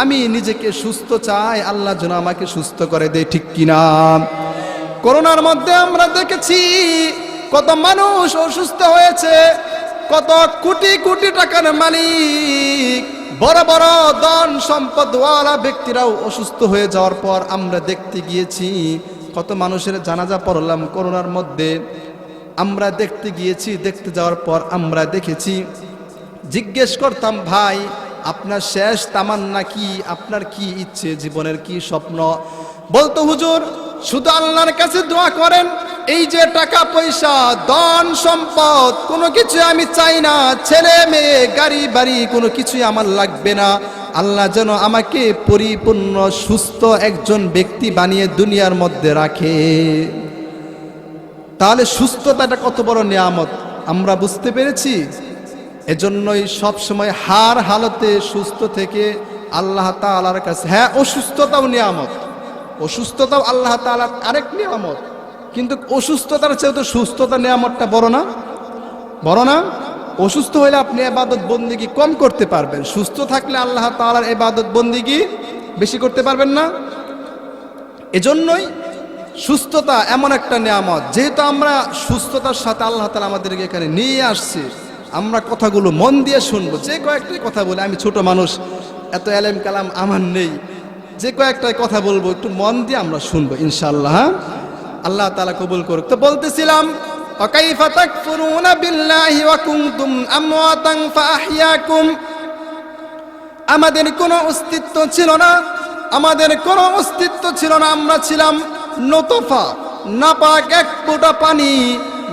আমি নিজেকে সুস্থ চাই, আল্লাহ যেন আমাকে সুস্থ করে দেয়। ঠিক কিনা? করোনার মধ্যে আমরা দেখেছি কত মানুষ অসুস্থ হয়েছে, কত কোটি কোটি টাকার মালিক, বড় বড় ধন সম্পদওয়ালা ব্যক্তিরাও অসুস্থ হয়ে যাওয়ার পর আমরা দেখতে গিয়েছি কত মানুষের জানাজা পড়লাম করোনার মধ্যে। আমরা দেখতে গিয়েছি, দেখতে যাওয়ার পর আমরা দেখেছি, জিজ্ঞেস করতাম, ভাই আপনার শেষ তামান্না কি? আপনার কি ইচ্ছে? জীবনের কি স্বপ্ন? বলতো, হুজুর শুধু আল্লাহর কাছে দোয়া করেন, এই যে টাকা পয়সা ধন সম্পদ কোনো কিছু আমি চাই না, ছেলে মেয়ে গাড়ি বাড়ি কোনো কিছুই আমার লাগবে না, আল্লাহ যেন আমাকে পরিপূর্ণ সুস্থ একজন ব্যক্তি বানিয়ে দুনিয়ার মধ্যে রাখে। তাহলে সুস্থতাটা কত বড় নিয়ামত আমরা বুঝতে পেরেছি। এজন্যই সব সময় হার হালতে সুস্থ থেকে আল্লাহ তাআলার কাছে, হ্যাঁ অসুস্থতাও নিয়ামত, অসুস্থতাও আল্লাহ তাআলার আরেক নিয়ামত, কিন্তু অসুস্থতার চেয়ে তো সুস্থতার নিয়ামতটা বড় না? বড় না? অসুস্থ হলে আপনি ইবাদত বন্দেগী কম করতে পারবেন, সুস্থ থাকলে আল্লাহ তাআলার ইবাদত বন্দেগী বেশি করতে পারবেন না। এজন্যই সুস্থতা এমন একটা নিয়ামত, যেহেতু আমরা সুস্থতার সাথে আল্লাহ তাআলা আমাদেরকে এখানে নিয়ে আসছে, আমরা কথাগুলো মন দিয়ে শুনবো। যে কয়েকটাই কথা বলে, আমি ছোট মানুষ, এত এলেম কালাম আমার নেই, যে কয়েকটাই কথা বলবো একটু মন দিয়ে আমরা শুনবো ইনশাআল্লাহ। আল্লাহ তাআলা কবুল করুক। তো বলতেছিলাম, ওয়াকাইফা তাকফুরুনা বিল্লাহি ওয়া কুনতুম আমওয়াতান ফাআহইয়াকুম। আমাদের কোনো অস্তিত্ব ছিল না, আমাদের কোনো অস্তিত্ব ছিল না, আমরা ছিলাম নতফা, নাপাক এক ফোঁটা পানি।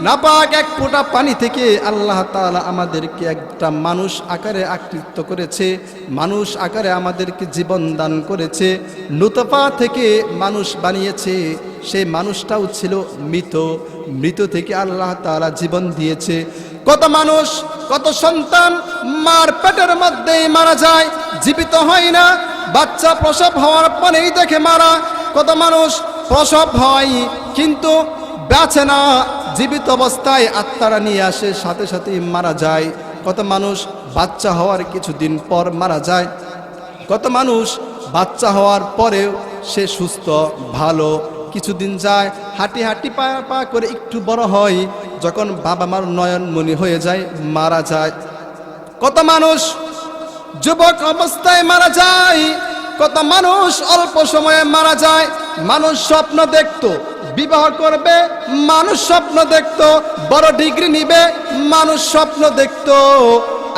নাপাক এক ফোঁটা পানি থেকে আল্লাহ তাআলা আমাদেরকে একটা মানুষ আকারে আকৃষ্ট করেছে, মানুষ আকারে আমাদেরকে জীবন দান করেছে। নতফা থেকে মানুষ বানিয়েছে, সেই মানুষটাও ছিল মৃত, মৃত থেকে আল্লাহ তাআলা জীবন দিয়েছে। কত মানুষ, কত সন্তান মার পেটের মধ্যেই মারা যায়, জীবিত হয় না। বাচ্চা প্রসব হওয়ার পরেই দেখে মারা। কত মানুষ প্রসব হয় কিন্তু বাঁচে না, জীবিত অবস্থায় আত্মারা নিয়ে আসে, সাথে সাথেই মারা যায়। কত মানুষ বাচ্চা হওয়ার কিছুদিন পর মারা যায়। কত মানুষ বাচ্চা হওয়ার পরেও সে সুস্থ ভালো, কিছুদিন যায়, হাঁটি হাঁটি পা পা করে একটু বড় হয়, যখন বাবা মার নয়নমণি হয়ে যায় মারা যায়। কত মানুষ যুবক অবস্থায় মারা যায়, কত মানুষ অল্প সময়ে মারা যায়। মানুষ স্বপ্ন দেখতো বিবাহ করবে, মানুষ স্বপ্ন দেখতো বড় ডিগ্রি নিবে, মানুষ স্বপ্ন দেখতো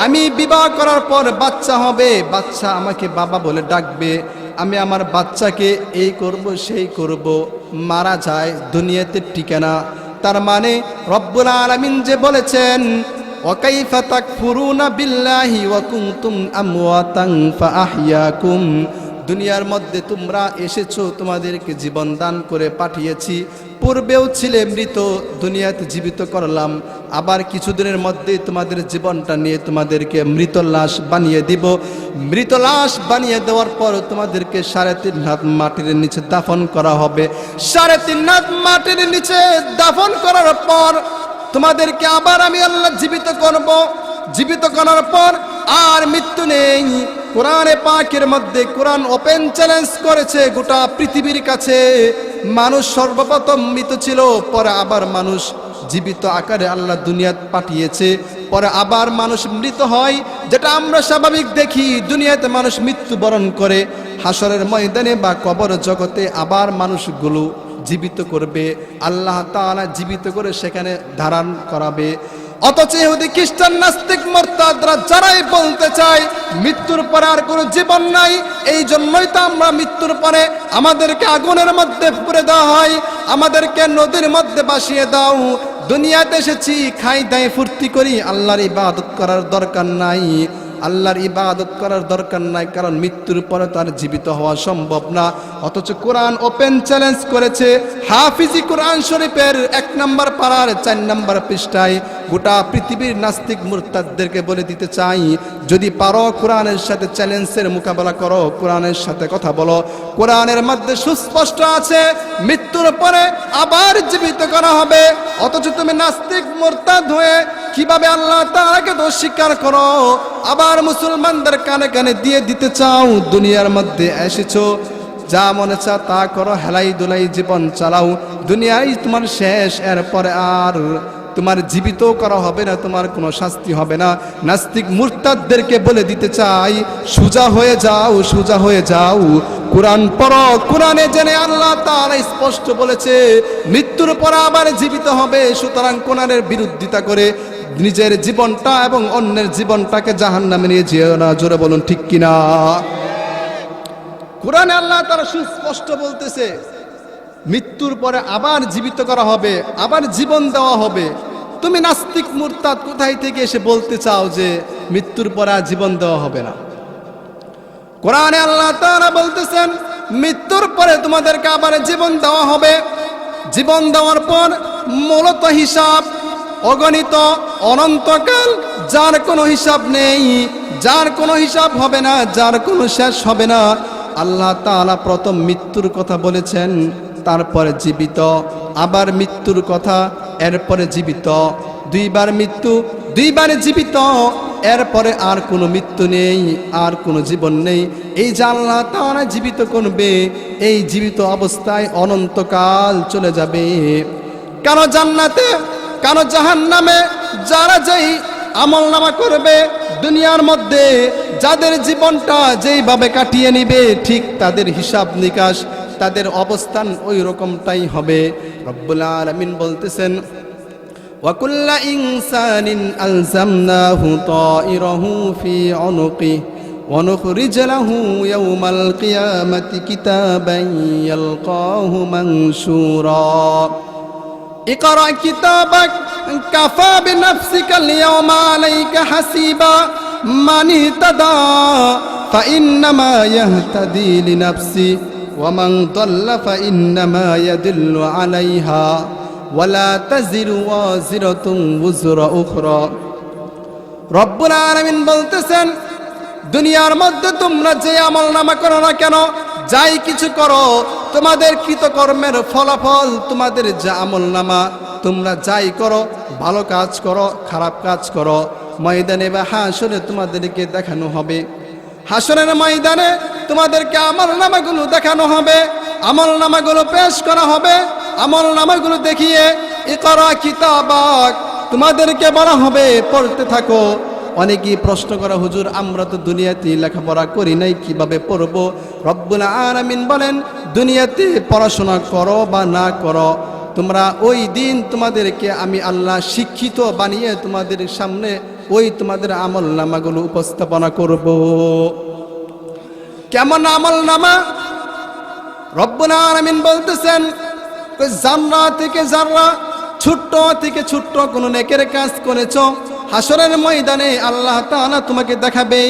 আমি বিবাহ করার পর বাচ্চা হবে, বাচ্চা আমাকে বাবা বলে ডাকবে, আমি আমার বাচ্চাকে এই করব সেই করব, মারা যায়, দুনিয়াতে টিকে না। তার মানে রব্বুল আলামিন যে বলেছেন ওয়াকাইফা তাকফুরুনা বিল্লাহি ওয়া কুনতুম আমওয়াতান ফাআহইয়াকুম, দুনিয়ার মধ্যে তোমরা এসেছো, তোমাদেরকে জীবন দান করে পাঠিয়েছি, পূর্বেও ছিলে মৃত, দুনিয়াতে জীবিত করলাম, আবার কিছুদিনের মধ্যেই তোমাদের জীবনটা নিয়ে তোমাদেরকে মৃত লাশ বানিয়ে দিব। মৃত লাশ বানিয়ে দেওয়ার পর তোমাদেরকে 3.5 হাত মাটির নিচে দাফন করা হবে। 3.5 হাত মাটির নিচে দাফন করার পর তোমাদেরকে আবার আমি আল্লাহ জীবিত করব। জীবিত করার পর আর মৃত্যু নেই। কোরআনে পাকের মধ্যে কোরআন ওপেন চ্যালেঞ্জ করেছে গোটা পৃথিবীর কাছে, মানুষ সর্বপ্রথম মৃত ছিল, পরে আবার মানুষ জীবিত আকারে আল্লাহ দুনিয়াত পাঠিয়েছে, পরে আবার মানুষ মৃত হয়, যেটা আমরা স্বাভাবিক দেখি। দুনিয়াতে মানুষ মৃত্যুবরণ করে, হাসরের ময়দানে বা কবর জগতে আবার মানুষগুলো জীবিত করবে, আল্লাহ তাআলা জীবিত করে সেখানে ধারণ করাবে। অথচ ইহুদি খ্রিস্টান নাস্তিক মুরতাদরা যারাই বলতে চায় মৃত্যুর পরে আর কোনো জীবন নাই, এই জন্যই তো আমরা মৃত্যুর পরে আমাদেরকে আগুনের মধ্যে পুরে দেওয়া হয়, আমাদেরকে নদীর মধ্যে ভাসিয়ে দাও। দুনিয়াতে এসেছি খাই দাই ফুর্তি করি, আল্লাহর ইবাদত করার দরকার নাই, আল্লাহর ইবাদত করার দরকার নাই, কারণ মৃত্যুর পরে তার জীবিত হওয়া সম্ভব না। অথচ কোরআন ওপেন চ্যালেঞ্জ করেছে, হাফিজি কোরআন শরীফের 1 নম্বর পারার 4 নম্বর পৃষ্ঠায় গোটা পৃথিবীর নাস্তিক মুরতাদদেরকে বলে দিতে চাই, যদি পারো কোরআনের সাথে চ্যালেঞ্জের মোকাবেলা করো, কোরআনের সাথে কথা বলো। কোরআনের মধ্যে সুস্পষ্ট আছে মৃত্যুর পরে আবার জীবিত করা হবে। অথচ তুমি নাস্তিক মুরতাদ হয়ে কিভাবে আল্লাহ তাআলাকে তো স্বীকার করো, আবার মুসলমানদের কানে কানে দিয়ে দিতে চাও দুনিয়ার মধ্যে এসেছো, যা মনে চা তা করো, হেলাই দুলাই জীবন চালাও, দুনিয়ায় তোমার শেষ, এরপরে আর তোমার জীবিত করা হবে না, তোমার কোনো শাস্তি হবে না। নাস্তিক মুরতাদদেরকে বলে দিতে চাই, সোজা হয়ে যাও, সোজা হয়ে যাও, কোরআন পড়ো। কোরআনে জেনে আল্লাহ তাআলা স্পষ্ট বলেছে মৃত্যুর পর আবার জীবিত হবে, সুতরাং কোরআনের বিরোধিতা করে নিজের জীবনটা এবং অন্যের জীবনটাকে জাহান্নামে নিয়ে যেও না। জোরে বলুন ঠিক কিনা? কোরআনে আল্লাহ তাআলা সুস্পষ্ট বলতেছে মৃত্যুর পরে আবার জীবিত করা হবে, আবার জীবন দেওয়া হবে। তুমি নাস্তিক মুরতাদ কোথায় থেকে এসে বলতে চাও যে মৃত্যুর পরে আর জীবন দেওয়া হবে না? কোরআনে আল্লাহ তাআলা বলতেছেন মৃত্যুর পরে তোমাদেরকে আবার জীবন দেওয়া হবে। জীবন দেওয়ার পর মূলত হিসাব অগণিত, অনন্তকাল, যার কোনো হিসাব নেই, যার কোনো হিসাব হবে না, যার কোনো শেষ হবে না। আল্লাহ তাআলা প্রথম মৃত্যুর কথা বলেছেন, তারপরে জীবিত, আবার মৃত্যুর কথা, এরপরে জীবিত, 2 বার মৃত্যু, 2 বার জীবিত, এরপরে আর কোনো মৃত্যু নেই, আর কোনো জীবন নেই। এই যে আল্লাহ তাআলা জীবিত করবে, এই জীবিত অবস্থায় অনন্তকাল চলে যাবে। কেন জান্নাতে, কেন জাহান্নামে? যারা যেই আমলনামা করবে দুনিয়ার মধ্যে, যাদের জীবনটা যেইভাবে কাটিয়ে নিবে, ঠিক তাদের হিসাব নিকাশ, তাদের অবস্থান ওই রকমটাই হবে। রব্বুল আলামিন বলতেছেন وكل إنسان ألزمناه طائره في عنقه ونخرج له يوم القيامة كتابا يلقاه منشورا اقرأ كتابك كفى بنفسك اليوم عليك حسيبا من اهتدى فإنما يهتدي لنفسه ومن ضل فإنما يدل عليها ولا تزر وازرة وزر أخرى রব্বুল আলামিন বলতেছেন দুনিয়ার মধ্যে তোমরা যে আমল নামা করো না কেন, যাই কিছু করো, তোমাদের কৃতকর্মের ফলাফল, তোমাদের যে আমল নামা, তোমরা যাই করো, ভালো কাজ করো, খারাপ কাজ করো, ময়দানে বা হাসরে তোমাদেরকে দেখানো হবে। হাসরের ময়দানে তোমাদেরকে আমল নামাগুলো দেখানো হবে, আমল নামাগুলো পেশ করা হবে। আমল নামাগুলো দেখিয়ে ইকরা কিতাবাক, তোমাদেরকে বলা হবে পড়তে থাকো। অনেকেই প্রশ্ন করা, হুজুর আমরা তো দুনিয়াতে লেখাপড়া করি নাই, কিভাবে পড়বো? রব্বুল আলামিন বলেন দুনিয়াতে পড়াশোনা করো বা না করো, তোমরা ওই দিন তোমাদেরকে আমি আল্লাহ শিক্ষিত বানিয়ে তোমাদের সামনে ওই তোমাদের আমল নামাগুলো উপস্থাপনা করব। কেমন আমল নামা? রব্বুল আলামিন বলতেছেন জাররা থেকে জাররা, ছোট্ট থেকে ছোট্ট কোনো নেকের কাজ করেছ, হাসরের ময়দানে আল্লাহ তাআলা তোমাকে দেখাবে।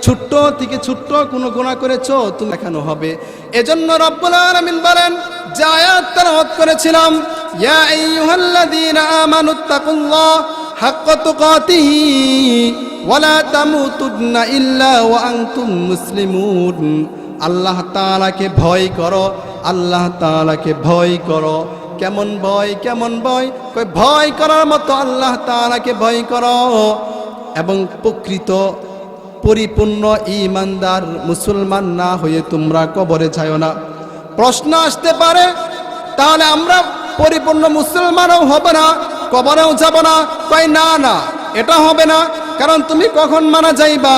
ছোট্ট থেকে ছোট্ট কোনো গুনাহ করেছো তুমি দেখানো হবে। এজন্য রব্বুল আলামিন বলেন যে আয়াত তেলাওয়াত করেছিলাম, ইয়া আইয়ুহাল্লাযীনা আমানুত্তাকুল্লাহ হাক্কা তুকাতিহি ওয়া লা তামুতুন্না ইল্লা ওয়া আনতুম মুসলিমুন। আল্লাহ তাআলাকে ভয় করো, আল্লাহ তাআলাকে ভয় করো। কেমন ভয়? কেমন ভয়? ভয় করার মতো আল্লাহ তাআলাকে ভয় করো এবং প্রকৃত পরিপূর্ণ ঈমানদার মুসলমান না হয়ে তোমরা কবরে যাও না। প্রশ্ন আসতে পারে তাহলে আমরা পরিপূর্ণ মুসলমানও হব না, কবরেও যাব না? কই না না, এটা হবে না। কারণ তুমি কখন মারা যাইবা,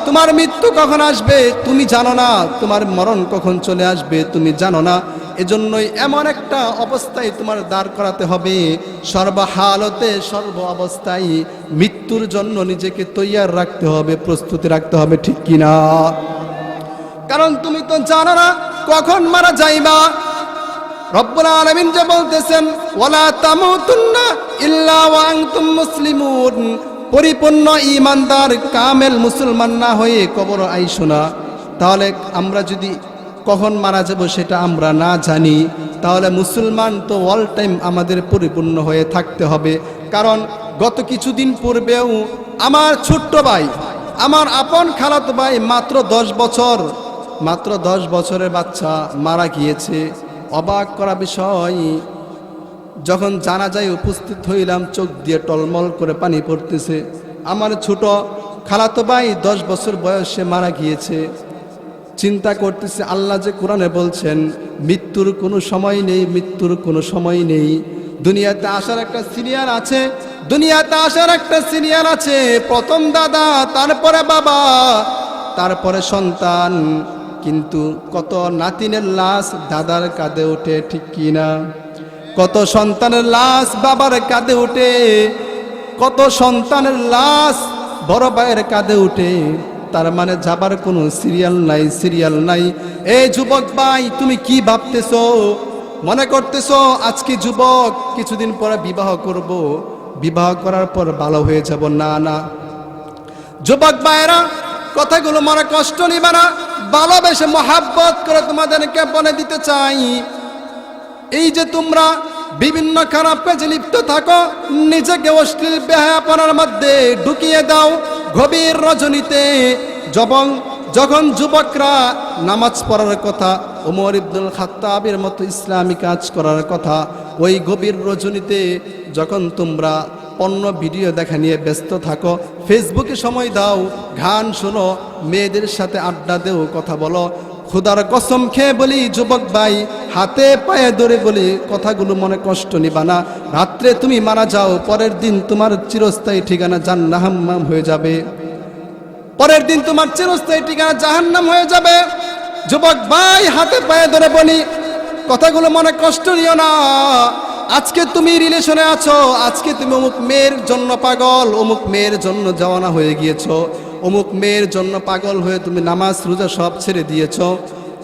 তোমার মৃত্যু কখন আসবে তুমি জানো না, তোমার মরণ কখন চলে আসবে তুমি জানো না। এজন্যই এমন একটা অবস্থায় তোমার দাঁড় করাতে হবে, সর্বহালতে সর্ব অবস্থায় মৃত্যুর জন্য নিজেকে তৈয়ার রাখতে হবে, প্রস্তুতি রাখতে হবে, ঠিক কিনা? কারণ তুমি তো জানো না কখন মারা যাইবা। রব্বুল আলামিন যে বলতেছেন ওয়ালা তামুতুন্না ইল্লা ওয়া আনতুম মুসলিমুন, পরিপূর্ণ ঈমানদার কামেল মুসলমান না হয়ে কবর আইসো না। তাহলে আমরা যদি কখন মারা যাব সেটা আমরা না জানি, তাহলে মুসলমান তো অল টাইম আমাদের পরিপূর্ণ হয়ে থাকতে হবে। কারণ গত কিছুদিন পূর্বেও আমার ছোট্ট ভাই, আমার আপন খালাতো ভাই, মাত্র 10 বছরের বাচ্চা মারা গিয়েছে। অবাক করা বিষয়, যখন জানাজায় উপস্থিত হইলাম চোখ দিয়ে টলমল করে পানি পড়তেছে। আমার ছোট খালাতো ভাই 10 বছর বয়সে মারা গিয়েছে। চিন্তা করতেছে আল্লাহ যে কোরআনে বলছেন মৃত্যুর কোনো সময় নেই, মৃত্যুর কোনো সময় নেই। দুনিয়াতে আসার একটা সিরিয়াল আছে, দুনিয়াতে আসার একটা সিরিয়াল আছে। প্রথম দাদা, তারপরে বাবা, তারপরে সন্তান। কিন্তু কত নাতিনের লাশ দাদার কাঁধে ওঠে, ঠিক কি না? কত সন্তানের লাশ বাবার কাঁধে ওঠে, কত সন্তানের লাশ বড় ভাইয়ের কাঁধে ওঠে। তার মানে যাবার কোনো সিরিয়াল নাই, সিরিয়াল নাই। এই যুবক ভাই, তুমি কি ভাবতেছো? মনে করতেছো আজকে যুবক, কিছুদিন পরে বিবাহ করব, বিবাহ করার পর ভালো হয়ে যাব? না না যুবক ভাইরা, কথাগুলো মনে কষ্ট নিবা না, ভালোবেসে মহাব্বত করে তোমাদেরকে বলে দিতে চাই, এই যে তোমরা বিভিন্ন খারাপ কাজে লিপ্ত থাকো, নিজেকে অশ্লীল বেহায়াপনার মধ্যে ঢুকিয়ে দাও। গভীর রজনীতে যখন যুবকরা নামাজ পড়ার কথা, ওমর ইবনুল খাত্তাবের মতো ইসলামী কাজ করার কথা, ওই গভীর রজনীতে যখন তোমরা পণ্য ভিডিও দেখা নিয়ে ব্যস্ত থাকো, ফেসবুকে সময় দাও, গান শোনো, মেয়েদের সাথে আড্ডা দেও, কথা বলো, খুদার কসম খেয়ে বলি যুবক ভাই, হাতে পায়ে ধরে বলি, কথাগুলো মনে কষ্ট নিবা না। রাত্রে তুমি মারা যাও, পরের দিন তোমার চিরস্থায়ী ঠিকানা জাহান্নাম হয়ে যাবে। পরের দিন তোমার চিরস্থায়ী ঠিকানা জাহান্নাম হয়ে যাবে। যুবক ভাই, হাতে পায়ে ধরে বলি, কথাগুলো মনে কষ্ট নিও না। আজকে তুমি রিলেশনে আছো, আজকে তুমি অমুক মেয়ের জন্য পাগল, অমুক মেয়ের জন্য জওয়ানা হয়ে গিয়েছো, অমুক মেয়ের জন্য পাগল হয়ে তুমি নামাজ রোজা সব ছেড়ে দিয়েছো,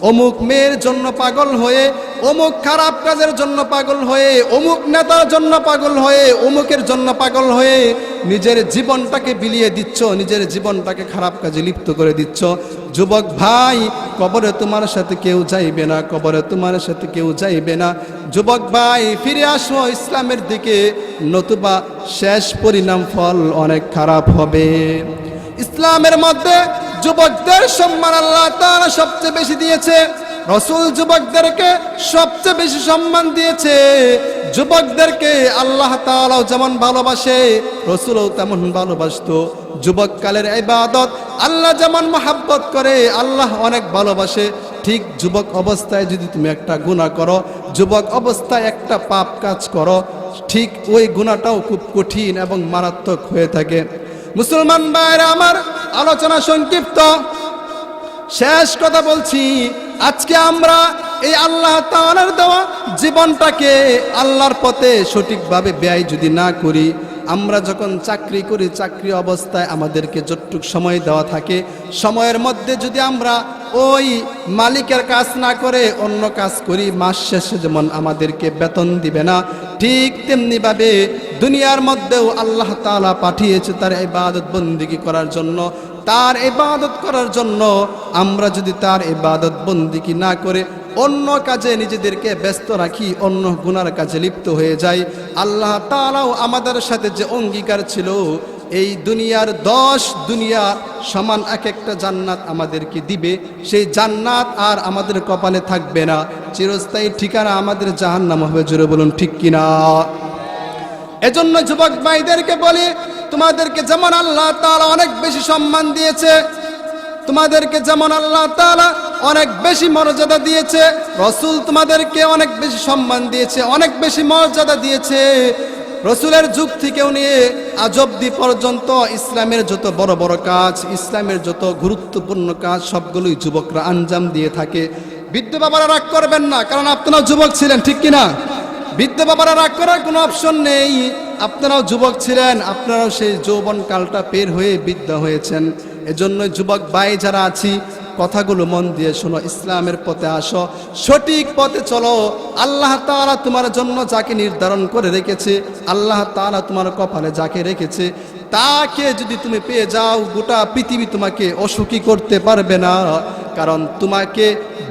অমুক মেয়ের জন্য পাগল হয়ে, অমুক খারাপ কাজের জন্য পাগল হয়ে, অমুক নেতার জন্য পাগল হয়ে, অমুকের জন্য পাগল হয়ে নিজের জীবনটাকে বিলিয়ে দিচ্ছ, নিজের জীবনটাকে খারাপ কাজে লিপ্ত করে দিচ্ছ। যুবক ভাই, কবরে তোমার সাথে কেউ যাইবে না, কবরে তোমার সাথে কেউ যাইবে না। যুবক ভাই, ফিরে আসো ইসলামের দিকে, নতুবা শেষ পরিণাম ফল অনেক খারাপ হবে। ইসলামের মধ্যে যুবকদের সম্মান আল্লাহ তাআলা সবচেয়ে বেশি দিয়েছে। রাসূল যুবকদেরকে সবচেয়ে বেশি সম্মান দিয়েছে। যুবকদেরকে আল্লাহ তাআলাও যেমন ভালোবাসে, রাসূলও তেমন ভালোবাসতো। যুবককালের ইবাদত আল্লাহ যেমন মহব্বত করে, আল্লাহ অনেক ভালোবাসে। ঠিক যুবক অবস্থায় যদি তুমি একটা গুনাহ করো, যুবক অবস্থায় একটা পাপ কাজ করো, ঠিক ওই গুনাহটাও খুব কঠিন এবং মারাত্মক হয়ে থাকে। মুসলমান ভাইরা আমার, আলোচনা সংক্ষিপ্ত, শেষ কথা বলছি। আজকে আমরা এই আল্লাহ তাআলার দেওয়া জীবনটাকে আল্লাহর পথে সঠিকভাবে ব্যয় যদি না করি, আমরা যখন চাকরি করি, চাকরি অবস্থায় আমাদেরকে যতটুকু সময় দেওয়া থাকে, সময়ের মধ্যে যদি আমরা ওই মালিকের কাজ না করে অন্য কাজ করি, মাস শেষে যেমন আমাদেরকে বেতন দিবে না, ঠিক তেমনিভাবে দুনিয়ার মধ্যেও আল্লাহ তাআলা পাঠিয়েছে তার ইবাদত বন্দেগী করার জন্য। তার ইবাদত করার জন্য আমরা যদি তার ইবাদত বন্দেগী না করে অন্য কাজে নিজেদেরকে ব্যস্ত রাখি, অন্য গুনার কাজে লিপ্ত হয়ে যাই, আল্লাহ তাআলাও আমাদের সাথে যে অঙ্গীকার ছিল, এই দুনিয়ার 10 দুনিয়া সমান এক একটা জান্নাত আমাদেরকে দিবে, সেই জান্নাত আর আমাদের কপালে থাকবে না, চিরস্থায়ী ঠিকানা আমাদের জাহান্নাম হবে। জোরে বলুন ঠিক কিনা? এজন্য যুবক ভাইদেরকে বলি, তোমাদেরকে যেমন আল্লাহ তাআলা অনেক বেশি সম্মান দিয়েছে, তোমাদেরকে যেমন আল্লাহ তাআলা অনেক বেশি মর্যাদা দিয়েছে, রাসূল তোমাদেরকে অনেক বেশি সম্মান দিয়েছে, অনেক বেশি মর্যাদা দিয়েছে। রাসূলের যুগ থেকেও নিয়ে আজ অবধি পর্যন্ত ইসলামের যত বড় বড় কাজ, ইসলামের যত গুরুত্বপূর্ণ কাজ, সবগুলোই যুবকরা আঞ্জাম দিয়ে থাকে। বৃদ্ধ বাবারা রাগ করবেন না, কারণ আপনারাও যুবক ছিলেন, ঠিক কিনা? বৃদ্ধ বাবারা রাগ করার কোনো অপশন নেই। আপনারাও যুবক ছিলেন, আপনারাও সেই যৌবন কালটা পের হয়ে বৃদ্ধ হয়েছেন। এজন্য যুবক ভাই যারা আছি, কথাগুলো মন দিয়ে শোনো, ইসলামের পথে আসো, সঠিক পথে চলো। আল্লাহ তাআলা তোমার জন্য যাকে নির্ধারণ করে রেখেছে, আল্লাহ তাআলা তোমার কপালে যাকে রেখেছে, তাকে যদি তুমি পেয়ে যাও, গোটা পৃথিবী তোমাকে অসুখী করতে পারবে না। কারণ তোমাকে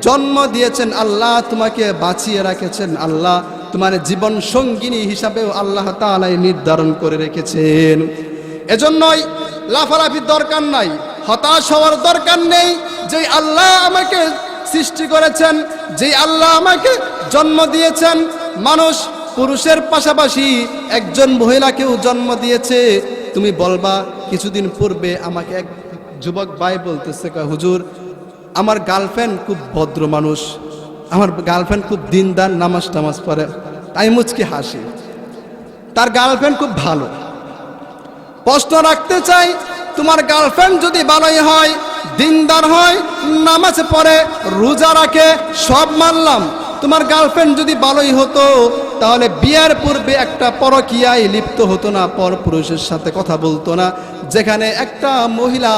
জন্ম দিয়েছেন আল্লাহ, তোমাকে বাঁচিয়ে রেখেছেন আল্লাহ, তোমার জীবন সঙ্গিনী হিসাবেও আল্লাহ তাআলাই নির্ধারণ করে রেখেছেন। এজন্যই লাফালাফির দরকার নাই, হতাশ হওয়ার দরকার নেই। যে আল্লাহ আমাকে সৃষ্টি করেছেন, যে আল্লাহ আমাকে জন্ম দিয়েছেন, মানুষ পুরুষের পাশাপাশি একজন মহিলাকেও জন্ম দিয়েছে। তুমি বলবা, কিছুদিন পূর্বে আমাকে এক যুবক ভাই বলতেছে, হুজুর আমার গার্লফ্রেন্ড খুব ভদ্র মানুষ, আমার গার্লফ্রেন্ড খুব দিনদার, নামাজ টামাজ পড়ে। তাই মুচকি হাসি, তার গার্লফ্রেন্ড খুব ভালো। প্রশ্ন রাখতে চাই, তোমার গার্লফ্রেন্ড যদি ভালোই হয়, দিনদার হয়, নামাজ পড়ে, রোজা রাখে, সব মানলাম। তোমার গার্লফ্রেন্ড যদি ভালোই হতো, তাহলে বিয়ের পূর্বে একটা পরকীয়ায় লিপ্ত হতো না, পর পুরুষের সাথে কথা বলতো না। যেখানে একটা মহিলা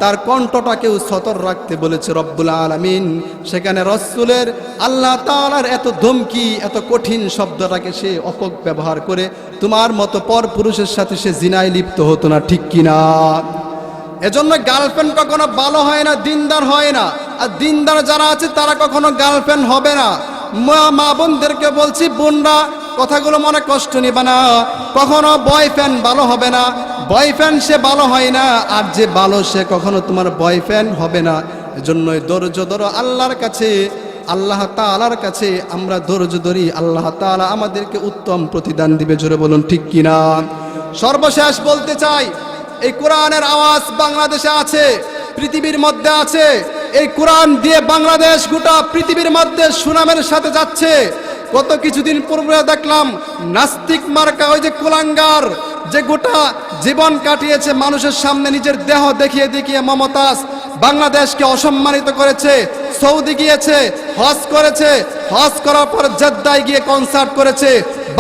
তার কণ্ঠটাকেও সতর রাখতে বলেছে রব্বুল আলামিন, সেখানে রাসূলের আল্লাহ তাআলার এত ধমকি, এত কঠিন শব্দটাকে সে অপব্যবহার করে তোমার মতো পর পুরুষের সাথে সে জিনায় লিপ্ত হতো না, ঠিক কিনা? এজন্য গার্লফ্রেন্ড কখনো ভালো হয় না, দিনদার হয় না। আর দিনদার যারা আছে তারা কখনো গার্লফ্রেন্ড হবে না। মা বোনদেরকে বলছি, বোনরা কথাগুলো মনে কষ্ট নিবে না, কখনো বয়ফ্রেন্ড ভালো হবে না। বয়ফ্রেন্ড সে ভালো হয় না, আর যে ভালো সে কখনো তোমার বয়ফ্রেন্ড হবে না। এজন্যই ধৈর্য ধরো আল্লাহর কাছে, আল্লাহ তাআলার কাছে আমরা ধৈর্য ধরি, আল্লাহ তাআলা আমাদেরকে উত্তম প্রতিদান দিবে। জোরে বলুন ঠিক কিনা? সর্বশেষ বলতে চাই, এই কোরআনের আওয়াজ বাংলাদেশে আছে, পৃথিবীর মধ্যে আছে। এই কোরআন দিয়ে বাংলাদেশ গোটা পৃথিবীর মধ্যে সুনামের সাথে যাচ্ছে। গত কিছুদিন পূর্বে দেখলাম নাস্তিক মার্কা ওই যে কুলাঙ্গার, যে গোটা জীবন কাটিয়েছে মানুষের সামনে নিজের দেহ দেখিয়ে দেখিয়ে, মমতাজ বাংলাদেশকে অসম্মানিত করেছে। সৌদি গিয়েছে, হজ করেছে, হজ করার পর জেদ্দায় গিয়ে কনসার্ট করেছে,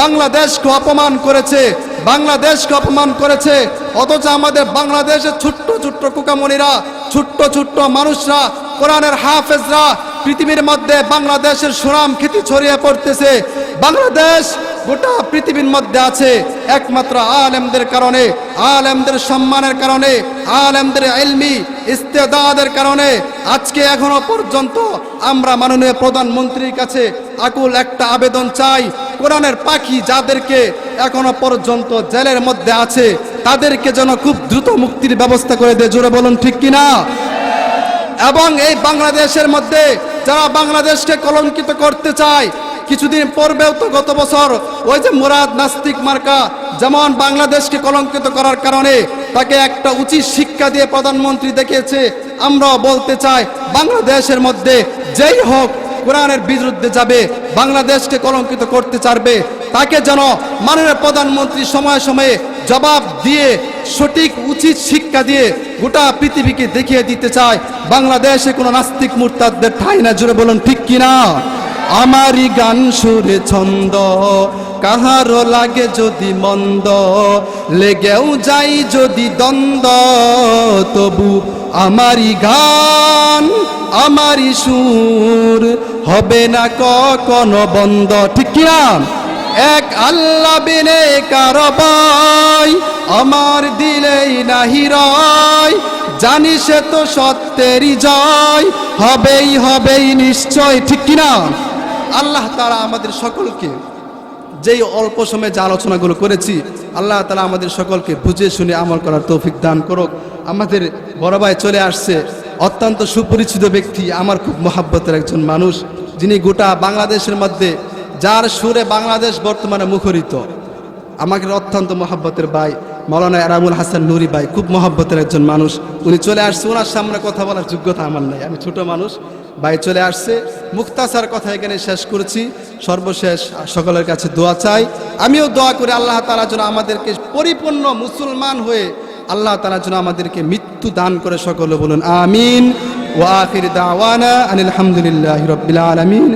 বাংলাদেশকে অপমান করেছে, বাংলাদেশকে অপমান করেছে। অথচ আমাদের বাংলাদেশের ছোট্ট ছোট্ট কুকামণিরা, ছোট্ট ছোট্ট মানুষরা, কোরআনের হাফেজরা পৃথিবীর মধ্যে বাংলাদেশের সুনাম খ্যাতি ছড়িয়ে পড়তেছে। বাংলাদেশ গোটা পৃথিবীর মধ্যে আছে একমাত্র আলেমদের কারণে, আলেমদের সম্মানের কারণে, আলেমদের ইলমি ইস্তেদাদের কারণে। আজকে এখনো পর্যন্ত আমরা মাননীয় প্রধানমন্ত্রীর কাছে আকুল একটা আবেদন চাই, কোরআনের পাখি যাদেরকে এখনো পর্যন্ত জেলের মধ্যে আছে তাদেরকে যেন খুব দ্রুত মুক্তির ব্যবস্থা করে দেয়। জোরে বলুন ঠিক কিনা? এবং এই বাংলাদেশের মধ্যে যারা বাংলাদেশকে কলঙ্কিত করতে চায়, কিছুদিন পূর্বেও তো গত বছর ওই যে মুরাদ নাস্তিক মার্কা যেমন বাংলাদেশকে কলঙ্কিত করার কারণে তাকে একটা উচিত শিক্ষা দিয়ে প্রধানমন্ত্রী দেখিয়েছে, আমরাও বলতে চাই বাংলাদেশের মধ্যে যেই হোক কোরআনের বিরুদ্ধে যাবে, বাংলাদেশকে কলঙ্কিত করতে চাইবে, তাকে যেন মাননীয় প্রধানমন্ত্রী সময়ে সময়ে জবাব দিয়ে সঠিক উচিত শিক্ষা দিয়ে গোটা পৃথিবীকে দেখিয়ে দিতে চায় বাংলাদেশে কোনো নাস্তিক মুরতাদদের ঠাঁই না। জুড়ে বলুন ঠিক কিনা? আমারই গান সুরে ছন্দ কাহারও লাগে যদি মন্দ, লেগেও যাই যদি দ্বন্দ্ব, তবু আমারই গান আমারই সুর হবে না কখনো বন্ধ। ঠিক কিনা? এক আল্লাহ বিনে কারো ভয় আমার দিলেই নাহি রয়, জানি সে তো সত্যেরই জয়, হবেই হবেই নিশ্চয়। ঠিক কিনা? আল্লাহ তাআলা আমাদের সকলকে যেই অল্প সময়ে যে আলোচনাগুলো করেছি, আল্লাহ তাআলা আমাদের সকলকে বুঝে শুনে আমল করার তৌফিক দান করুক। আমাদের বড় ভাই চলে আসছে, অত্যন্ত সুপরিচিত ব্যক্তি, আমার খুব মহাব্বতের একজন মানুষ, যিনি গোটা বাংলাদেশের মধ্যে যার সুরে বাংলাদেশ বর্তমানে মুখরিত। আমাকে অত্যন্ত মহাব্বতের ভাই মাওলানা এরামুল হাসান নুরি ভাই, খুব মহাব্বতের একজন মানুষ। উনি চলে আসছে, ওনার সামনে কথা বলার যোগ্যতা আমার নাই, আমি ছোট মানুষ। ভাই চলে আসছে, মুক্তাসার কথা এখানে শেষ করেছি। সর্বশেষ সকলের কাছে দোয়া চাই, আমিও দোয়া করি আল্লাহ তাআলা যেন আমাদেরকে পরিপূর্ণ মুসলমান হয়ে আল্লাহ তাআলা যেন আমাদেরকে মৃত্যু দান করে। সকলে বলুন আমিন। ওয়া আখির দাওয়ানা আনিল হামদুলিল্লাহি রাব্বিল আলামিন।